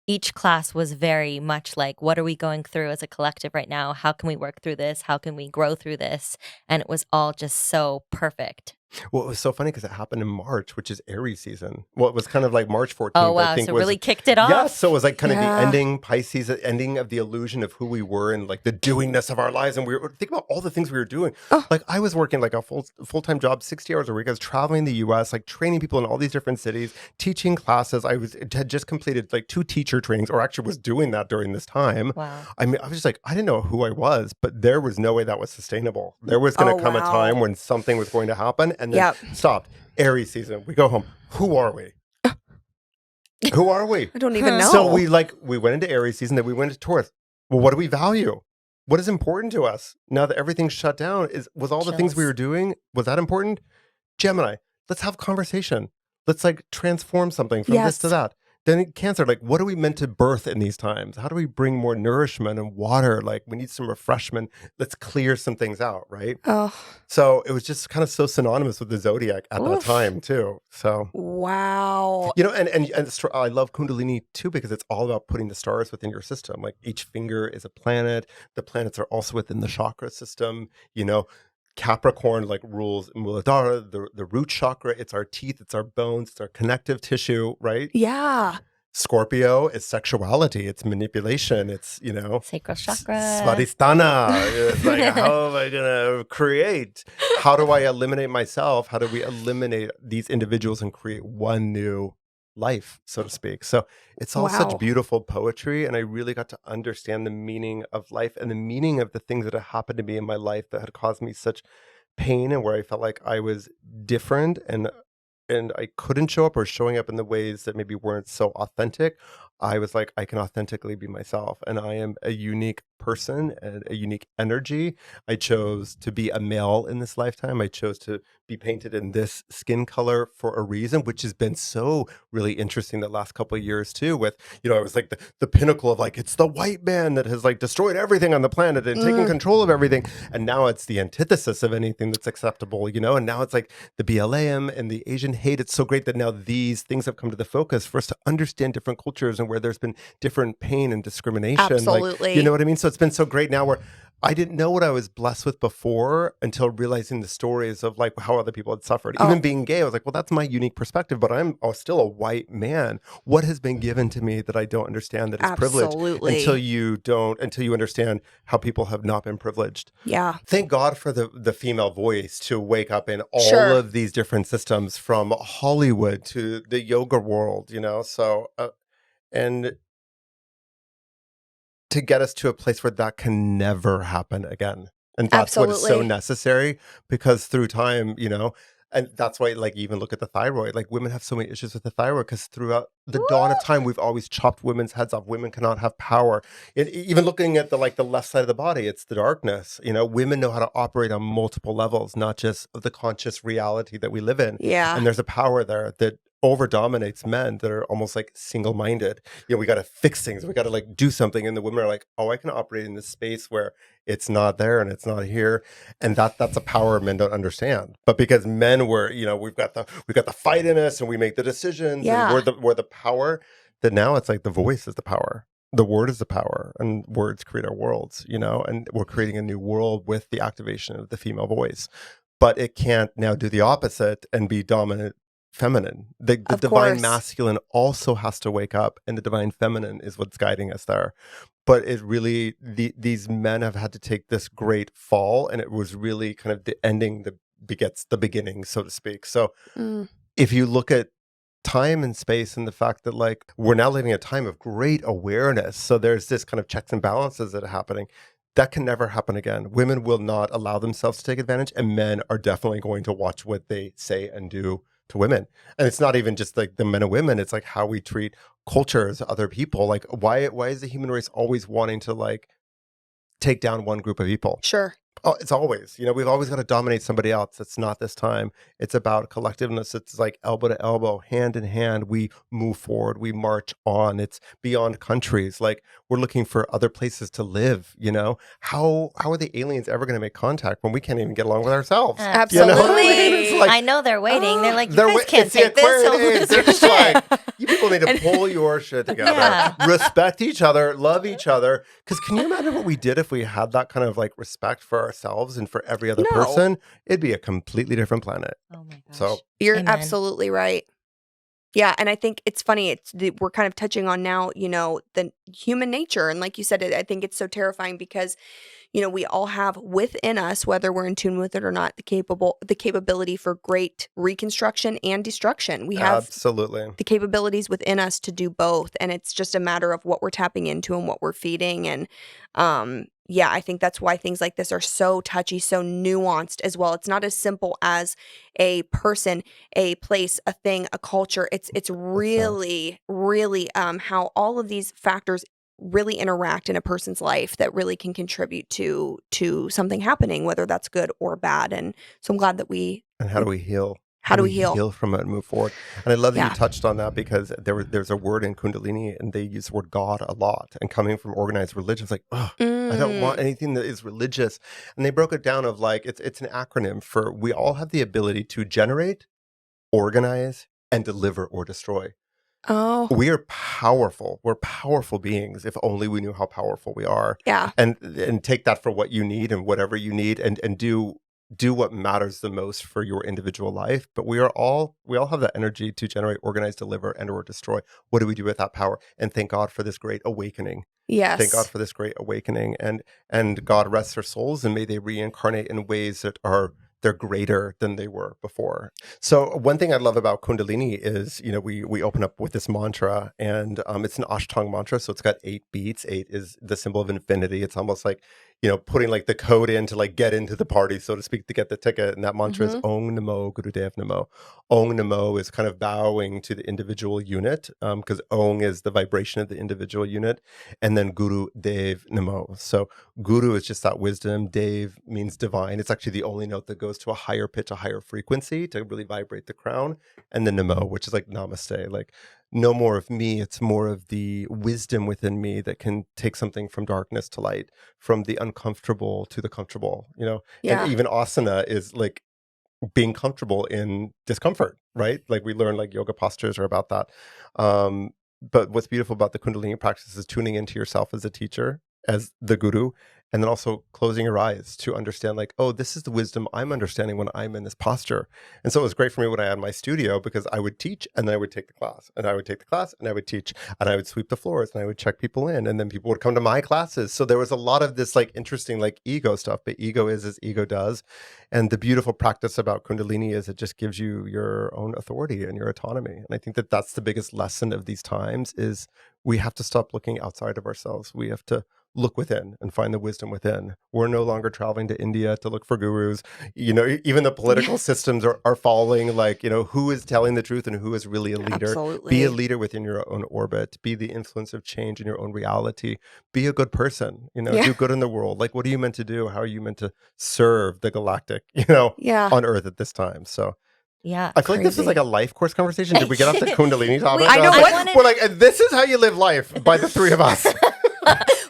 each class was very much like, what are we going through as a collective right now? How can we work through this? How can we grow through this? And it was all just so perfect. Well, it was so funny because it happened in March, which is Aries season. Well, it was kind of like March 14th, Oh I wow! think So was really kicked it off. yeah, so it was like kind of the Yeah. ending Pisces, the ending of the illusion of who we were and like the doingness of our lives. And we were think about all the things we were doing. Oh. Like I was working like a full-time job, 60 hours a week. I was traveling the US, like training people in all these different cities, teaching classes. Had just completed like 2 teacher trainings, or actually was doing that during this time. Wow. I mean, I was just like, I didn't know who I was, but there was no way that was sustainable. There was going to Oh, come a wow. time when something was going to happen and then Yep. stopped. Aries season. We go home. Who are we? Who are we? I don't even know. So we went into Aries season, then we went into Taurus. Well, what do we value? What is important to us now that everything's shut down? Was all the things we Chills. were doing, was that important? Gemini, let's have conversation. Let's like transform something from this to Yes. that. Then Cancer, like what are we meant to birth in these times? How do we bring more nourishment and water? Like we need some refreshment. Let's clear some things out, right? Oh, So it was just kind of so synonymous with the zodiac at that Oof. time too. So wow. you know, and I love Kundalini too because it's all about putting the stars within your system. Like each finger is a planet. The planets are also within the chakra system. You know, Capricorn like rules Muladhara, the root chakra. It's our teeth, it's our bones, it's our connective tissue, right? Yeah. Scorpio is sexuality, it's manipulation, it's Sacral chakra. Svadhisthana. It's like, how am I gonna create? How do I eliminate myself? How do we eliminate these individuals and create one new life, so to speak? So it's all Wow. such beautiful poetry, and I really got to understand the meaning of life and the meaning of the things that had happened to me in my life that had caused me such pain and where I felt like I was different and I couldn't show up or showing up in the ways that maybe weren't so authentic. I was like, I can authentically be myself, and I am a unique person and a unique energy. I chose to be a male in this lifetime. I chose to be painted in this skin color for a reason, which has been so really interesting the last couple of years too. With, I was like the pinnacle of like, it's the white man that has like destroyed everything on the planet and taken control of everything. And now it's the antithesis of anything that's acceptable, and now it's like the BLM and the Asian hate. It's so great that now these things have come to the focus for us to understand different cultures and where there's been different pain and discrimination. Absolutely. Like, you know what I mean? So it's been so great now where I didn't know what I was blessed with before until realizing the stories of like how other people had suffered. Even being gay, I was like, well, that's my unique perspective, but I'm still a white man. What has been given to me that I don't understand that is privilege until you understand how people have not been privileged. Yeah. Thank God for the female voice to wake up in all of these different systems, from Hollywood to the yoga world, so, and to get us to a place where that can never happen again. And that's what is so necessary, because through time, and that's why, like, even look at the thyroid. Like, women have so many issues with the thyroid because throughout the dawn of time, we've always chopped women's heads off. Women cannot have power. Even looking at the left side of the body, it's the darkness. Women know how to operate on multiple levels, not just of the conscious reality that we live in. Yeah. And there's a power there that over dominates men that are almost like single-minded. We got to fix things. We got to like do something. And the women are like, oh, I can operate in this space where it's not there and it's not here. And that's a power men don't understand. But because men were, we've got the fight in us and we make the decisions and we're the power, that now it's like the voice is the power. The word is the power, and words create our worlds, and we're creating a new world with the activation of the female voice. But it can't now do the opposite and be dominant feminine. The divine masculine also has to wake up, and the divine feminine is what's guiding us there. But it really, these men have had to take this great fall, and it was really kind of the ending that begets the beginning, so to speak. So if you look at time and space and the fact that like we're now living a time of great awareness, so there's this kind of checks and balances that are happening. That can never happen again. Women will not allow themselves to take advantage, and men are definitely going to watch what they say and do to women. And it's not even just like the men and women, it's like how we treat cultures, other people. Like why is the human race always wanting to like take down one group of people? Sure. Oh, it's always, we've always got to dominate somebody else. It's not this time. It's about collectiveness. It's like elbow to elbow, hand in hand. We move forward. We march on. It's beyond countries. Like we're looking for other places to live. How are the aliens ever going to make contact when we can't even get along with ourselves? Absolutely. I know they're waiting. They're like, you guys can't take this. They're just like, you people need to pull your shit together. Respect each other. Love each other. Because can you imagine what we did if we had that kind of like respect for ourselves and for every other person? It'd be a completely different planet. Oh my gosh. So you're absolutely right. Yeah, and I think it's funny. We're kind of touching on now, the human nature, and like you said, I think it's so terrifying because, we all have within us, whether we're in tune with it or not, the capability for great reconstruction and destruction. We have absolutely the capabilities within us to do both, and it's just a matter of what we're tapping into and what we're feeding. And yeah, I think that's why things like this are so touchy, so nuanced as well. It's not as simple as a person, a place, a thing, a culture. It's really, really how all of these factors really interact in a person's life that really can contribute to something happening, whether that's good or bad. And so I'm glad that And how do we heal? How do we heal? Heal from it and move forward. And I love that you touched on that, because there's a word in Kundalini and they use the word God a lot. And coming from organized religion, it's like, I don't want anything that is religious. And they broke it down of like, it's an acronym for, we all have the ability to generate, organize, and deliver or destroy. Oh, we are powerful. We're powerful beings if only we knew how powerful we are. Yeah. And take that for what you need and whatever you need, and do what matters the most for your individual life. But we all have that energy to generate, organize, deliver, and or destroy. What do we do with that power? And thank God for this great awakening. Yes. Thank God for this great awakening. And God rests their souls, and may they reincarnate in ways that they're greater than they were before. So one thing I love about Kundalini is, we open up with this mantra, and it's an Ashtanga mantra. So it's got 8 beats. 8 is the symbol of infinity. It's almost like, putting like the code in to like get into the party, so to speak, to get the ticket. And that mantra is Om Namo Gurudev Namo. Om Namo is kind of bowing to the individual unit, because Om is the vibration of the individual unit, and then Guru Dev Namo. So Guru is just that wisdom. Dev means divine. It's actually the only note that goes to a higher pitch, a higher frequency to really vibrate the crown. And then Namo, which is like namaste, like no more of me, it's more of the wisdom within me that can take something from darkness to light, from the uncomfortable to the comfortable, Yeah. And even asana is like being comfortable in discomfort, right? Like we learn like yoga postures are about that. But what's beautiful about the Kundalini practice is tuning into yourself as a teacher, as the guru, and then also closing your eyes to understand like, oh, this is the wisdom I'm understanding when I'm in this posture. And so it was great for me when I had my studio, because I would teach and then I would take the class, and I would take the class and I would teach, and I would sweep the floors and I would check people in, and then people would come to my classes. So there was a lot of this like interesting like ego stuff, but ego is as ego does. And the beautiful practice about Kundalini is it just gives you your own authority and your autonomy. And I think that that's the biggest lesson of these times is we have to stop looking outside of ourselves. We have to look within and find the wisdom within. We're no longer traveling to India to look for gurus. Even the political systems are falling. Like, who is telling the truth and who is really a leader? Absolutely. Be a leader within your own orbit. Be the influence of change in your own reality. Be a good person, do good in the world. Like, what are you meant to do? How are you meant to serve the galactic, Yeah. on Earth at this time? So Yeah. I feel like this is like a life course conversation. Did we get off the Kundalini topic? I know, We're like, this is how you live life by the three of us.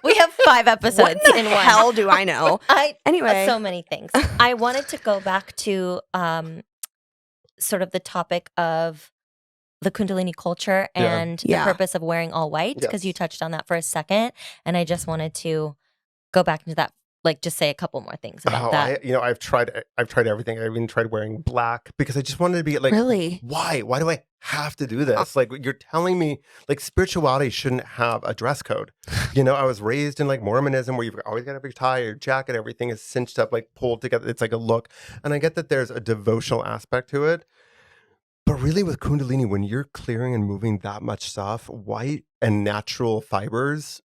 We have 5 episodes What in the one. hell do I know? Anyway. So many things. I wanted to go back to sort of the topic of the Kundalini culture and the purpose of wearing all white, because you touched on that for a second, and I just wanted to go back into that, like just say a couple more things about that. I've tried everything. I even tried wearing black because I just wanted to be like, really? Why do I have to do this? Like, you're telling me like spirituality shouldn't have a dress code. I was raised in like Mormonism, where you've always got to have your tie, your jacket, everything is cinched up, like pulled together. It's like a look. And I get that there's a devotional aspect to it. But really with Kundalini, when you're clearing and moving that much stuff, white and natural fibers,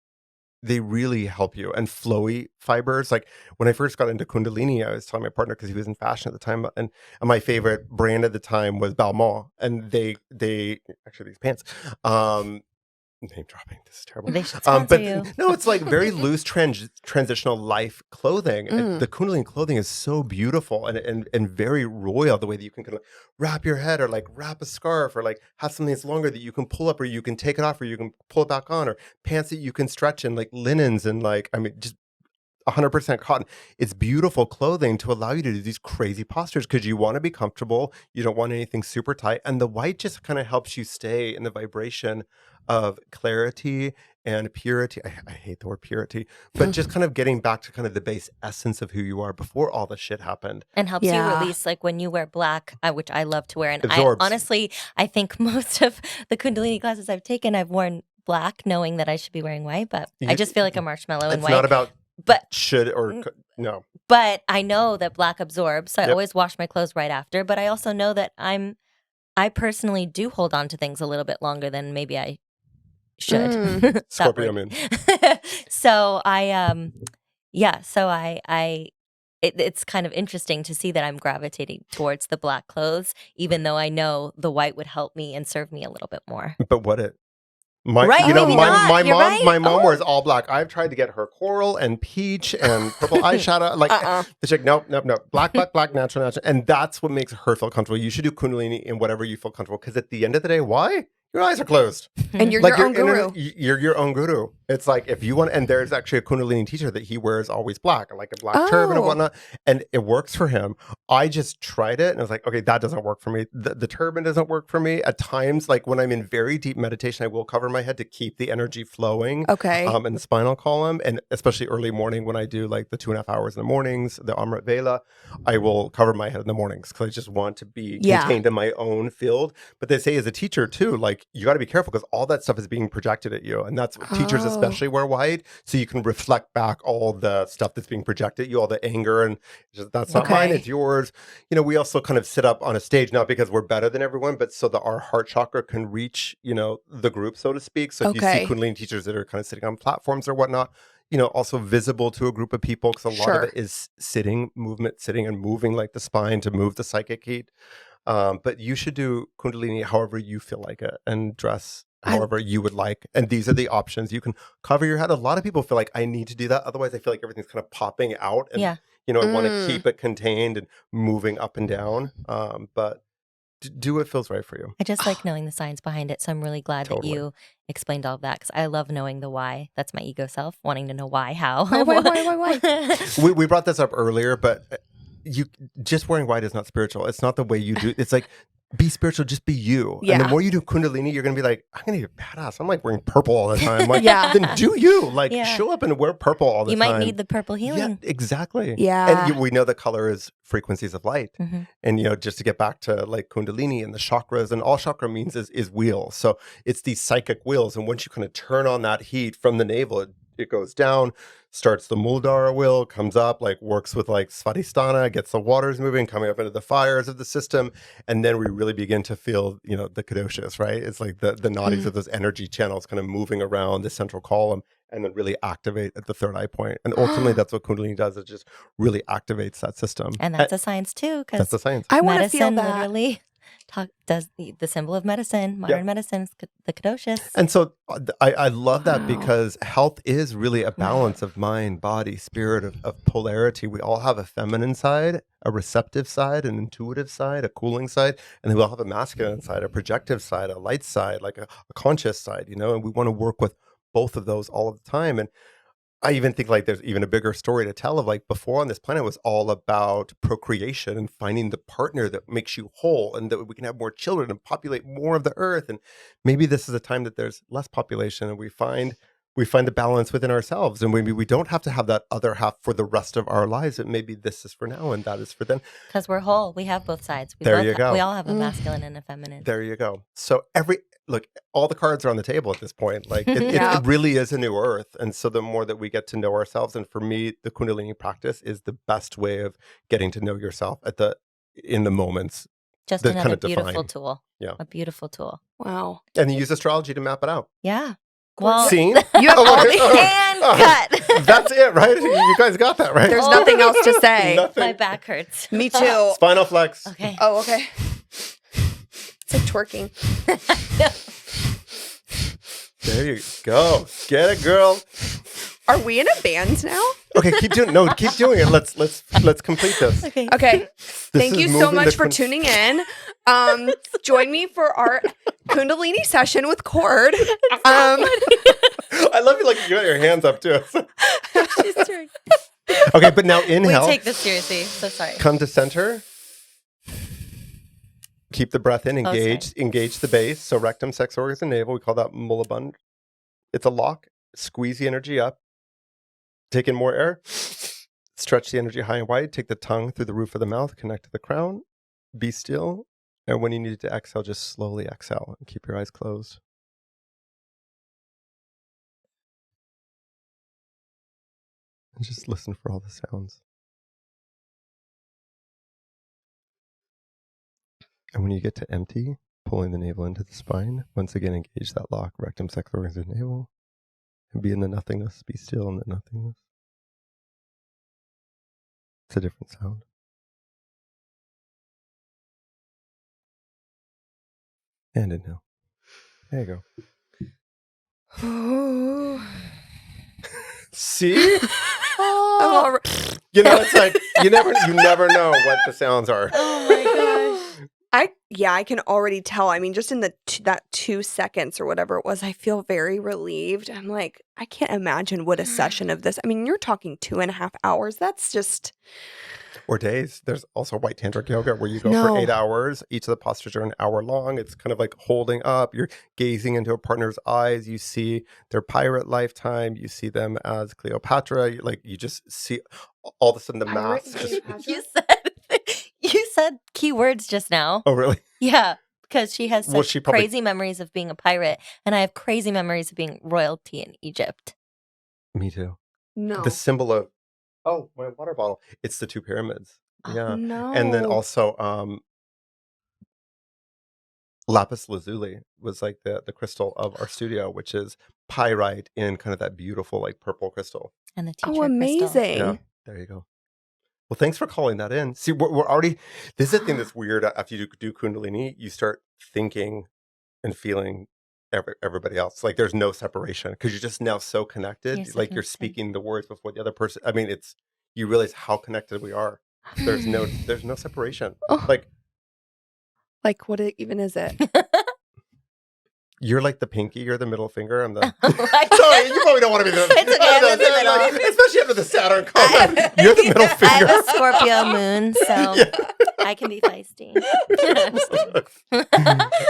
they really help you. And flowy fibers. Like when I first got into Kundalini, I was telling my partner, because he was in fashion at the time, and my favorite brand at the time was Balmain. And they actually, these pants, name dropping, this is terrible. They should sponsor you. No, it's like very loose transitional life clothing. And the Kundalini clothing is so beautiful and very royal, the way that you can kind of wrap your head, or like wrap a scarf, or like have something that's longer that you can pull up, or you can take it off, or you can pull it back on, or pants that you can stretch in, like linens, and like, just 100% cotton. It's beautiful clothing to allow you to do these crazy postures, because you want to be comfortable. You don't want anything super tight. And the white just kind of helps you stay in the vibration of clarity and purity. I hate the word purity, but just kind of getting back to kind of the base essence of who you are before all the shit happened. And helps you release, like when you wear black, which I love to wear. And Absorbs. I think most of the Kundalini classes I've taken, I've worn black knowing that I should be wearing white, but I just feel like a marshmallow in white. It's not about but should or no. But I know that black absorbs, so I always wash my clothes right after. But I also know that I personally do hold on to things a little bit longer than maybe I should. Scorpio moon. So it's kind of interesting to see that I'm gravitating towards the black clothes, even though I know the white would help me and serve me a little bit more. But my mom wears all black. I've tried to get her coral and peach and purple eyeshadow. Like, it's like, nope. Black, natural. And that's what makes her feel comfortable. You should do Kundalini in whatever you feel comfortable. Because at the end of the day, why? Your eyes are closed. And you're your own guru. You're your own guru. It's like, if you want, and there's actually a Kundalini teacher that he wears always black, like a black turban and whatnot, and it works for him. I just tried it and I was like, okay, that doesn't work for me. The turban doesn't work for me. At times, like when I'm in very deep meditation, I will cover my head to keep the energy flowing. Okay. In the spinal column, and especially early morning when I do like the 2.5 hours in the mornings, the Amrit Vela, I will cover my head in the mornings because I just want to be contained in my own field. But they say as a teacher too, like you got to be careful because all that stuff is being projected at you, and that's what teachers especially wear white, so you can reflect back all the stuff that's being projected at you, all the anger, and just, that's not mine, it's yours. We also kind of sit up on a stage, not because we're better than everyone, but so that our heart chakra can reach, the group, so to speak. So if you see Kundalini teachers that are kind of sitting on platforms or whatnot, also visible to a group of people, because a lot of Sure. it is sitting and moving, like the spine to move the psychic heat. But you should do Kundalini however you feel like it, and dress however you would like. And these are the options. You can cover your head. A lot of people feel like, I need to do that. Otherwise, I feel like everything's kind of popping out. And, Yeah. I want to keep it contained and moving up and down. But do what feels right for you. I just like knowing the science behind it. So I'm really glad Totally. that you explained all of that, because I love knowing the why. That's my ego self, wanting to know why, how. Why? We brought this up earlier, but you just wearing white is not spiritual. It's not the way you do. It's like, be spiritual, just be you. Yeah. And the more you do Kundalini, you're gonna be like, I'm gonna be a badass. I'm like wearing purple all the time. Like, Yeah. then do you. Like, Yeah. show up and wear purple all the You time. might need the purple healing. Yeah, exactly. Yeah. And we know the color is frequencies of light. Mhm. And just to get back to like Kundalini and the chakras, and all chakra means is wheels. So it's these psychic wheels. And once you kind of turn on that heat from the navel, it goes down, starts the Muladhara wheel, comes up, like works with like Svadhisthana, gets the waters moving, coming up into the fires of the system. And then we really begin to feel, the Kadoshas, right? It's like the nadis of those energy channels kind of moving around the central column, and then really activate at the third eye point. And ultimately, that's what Kundalini does. It just really activates that system. And that's a science too, That's because the science. I want to feel medicine that. literally does the symbol of medicine. Modern medicine is the Kadoshas. And so I love that, because health is really a balance of mind, body, spirit, of polarity. We all have a feminine side, a receptive side, an intuitive side, a cooling side, and then we all have a masculine side, a projective side, a light side, like a conscious side, and we want to work with both of those all of the time. And I even think like there's even a bigger story to tell of like before on this planet was all about procreation and finding the partner that makes you whole, and that we can have more children and populate more of the earth. And maybe this is a time that there's less population, and we find the balance within ourselves, and maybe we don't have to have that other half for the rest of our lives. But maybe this is for now and that is for then. Because we're whole. We have both sides. There you go. We all have a masculine and a feminine. There you go. So all the cards are on the table at this point. Like it really is a new earth. And so the more that we get to know ourselves, and for me, the Kundalini practice is the best way of getting to know yourself in the moments. Just that another kind of beautiful define. tool. Yeah. A beautiful tool. Wow. And you use astrology to map it out. Yeah. Well, Scene? You have all the and cut. That's it, right? You guys got that, right? There's nothing else to say. Nothing. My back hurts. Me too. Spinal flex. Okay. Oh, okay. It's like twerking. There you go. Get it, girl. Are we in a band now? Okay, keep doing it. Let's complete this. Okay. Okay. This Thank is you so moving much the for tuning in. Join me for our Kundalini session with Kjord. I love you, like you got your hands up too. She's turning. Okay, but now We inhale. take this seriously. So sorry. Come to center. Keep the breath in. Oh, Engage the base. So rectum, sex organs, and navel. We call that mulaband. It's a lock. Squeeze the energy up. Take in more air. Stretch the energy high and wide. Take the tongue through the roof of the mouth. Connect to the crown. Be still. And when you need to exhale, just slowly exhale and keep your eyes closed. And just listen for all the sounds. And when you get to empty, pulling the navel into the spine, once again engage that lock, rectum, sex organs, and navel. And be in the nothingness, be still in the nothingness. It's a different sound. And inhale. There you go. See? It's like you never know what the sounds are. Oh my gosh. I can already tell. I mean, just in that 2 seconds or whatever it was, I feel very relieved. I'm like, I can't imagine what a session of this. I mean, you're talking 2.5 hours. That's just. Or days. There's also white tantric yoga where you go for 8 hours. Each of the postures are an hour long. It's kind of like holding up. You're gazing into a partner's eyes. You see their pirate lifetime. You see them as Cleopatra. You just see all of a sudden the mask. You said keywords just now. Oh, really? Yeah, because she has Well, such she probably- crazy memories of being a pirate, and I have crazy memories of being royalty in Egypt. Me too. No. The symbol of, my water bottle. It's the 2 pyramids. Yeah. No. And then also lapis lazuli was like the crystal of our studio, which is pyrite in kind of that beautiful like purple crystal. And the teacher Oh, crystal. amazing. Yeah, there you go. Well, thanks for calling that in. See, we're already, this is the thing that's weird. After you do Kundalini, you start thinking and feeling everybody else. Like there's no separation because you're just now so connected. You're so Like you're connected. speaking the words before the other person. I mean, you realize how connected we are. There's no separation. Oh. Like what even is it? you're like the pinky, you're the middle finger. I'm the. Like- Sorry, you probably don't want to be the. It's okay, I'm in the middle. Like, especially after the Saturn comment. You're the middle I finger. have a Scorpio moon, so Yeah. I can be feisty.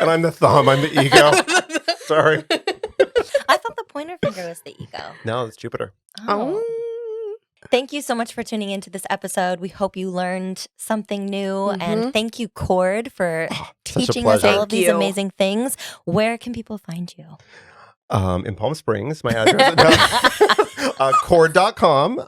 And I'm the thumb. I'm the ego. Sorry. I thought the pointer finger was the ego. No, it's Jupiter. Oh. Thank you so much for tuning into this episode. We hope you learned something new. And thank you, Kjord, for Such a teaching us pleasure. all of these Thank you. amazing things. Where can people find you? In Palm Springs, my address Kjord.com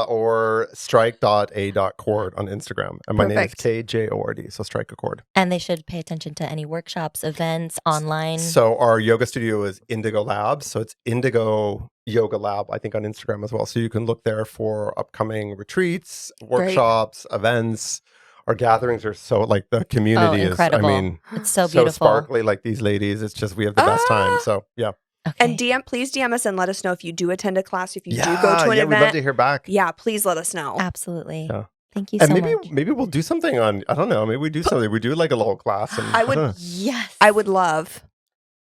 or strike.a.kjord on Instagram. And my name is KJORD, so strike a chord. And they should pay attention to any workshops, events, online. So our yoga studio is Indigo Labs. So it's Indigo Yoga Lab, I think, on Instagram as well. So you can look there for upcoming retreats, workshops, events. Our gatherings are so, like, the community is, I mean, it's so so beautiful. sparkly, like these ladies. It's just, we have the best time. So, yeah. Okay. And please DM us and let us know if you do attend a class, if you do go to an we'd event. love to hear back. Yeah, please let us know. Absolutely. Yeah. Thank you And so much. maybe we'll do something on, I don't know, maybe we do something. We do like a little class. And, I would- don't know. Yes. I would love.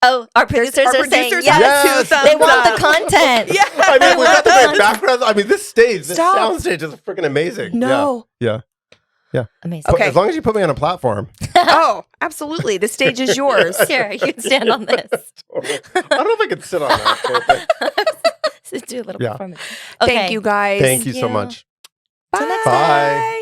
Oh, our producers Our are saying producers yes. have 2 thumbs They want up. the content. Yeah. I mean, we've got the great background. I mean, this Stop. sound stage is freaking amazing. No. Yeah. Amazing. Okay. As long as you put me on a platform. Oh, absolutely. The stage is yours. Here, you can stand on this. Totally. I don't know if I could sit on that. Do a little Yeah. performance. Thank you guys. Thank you so much. Till next Bye.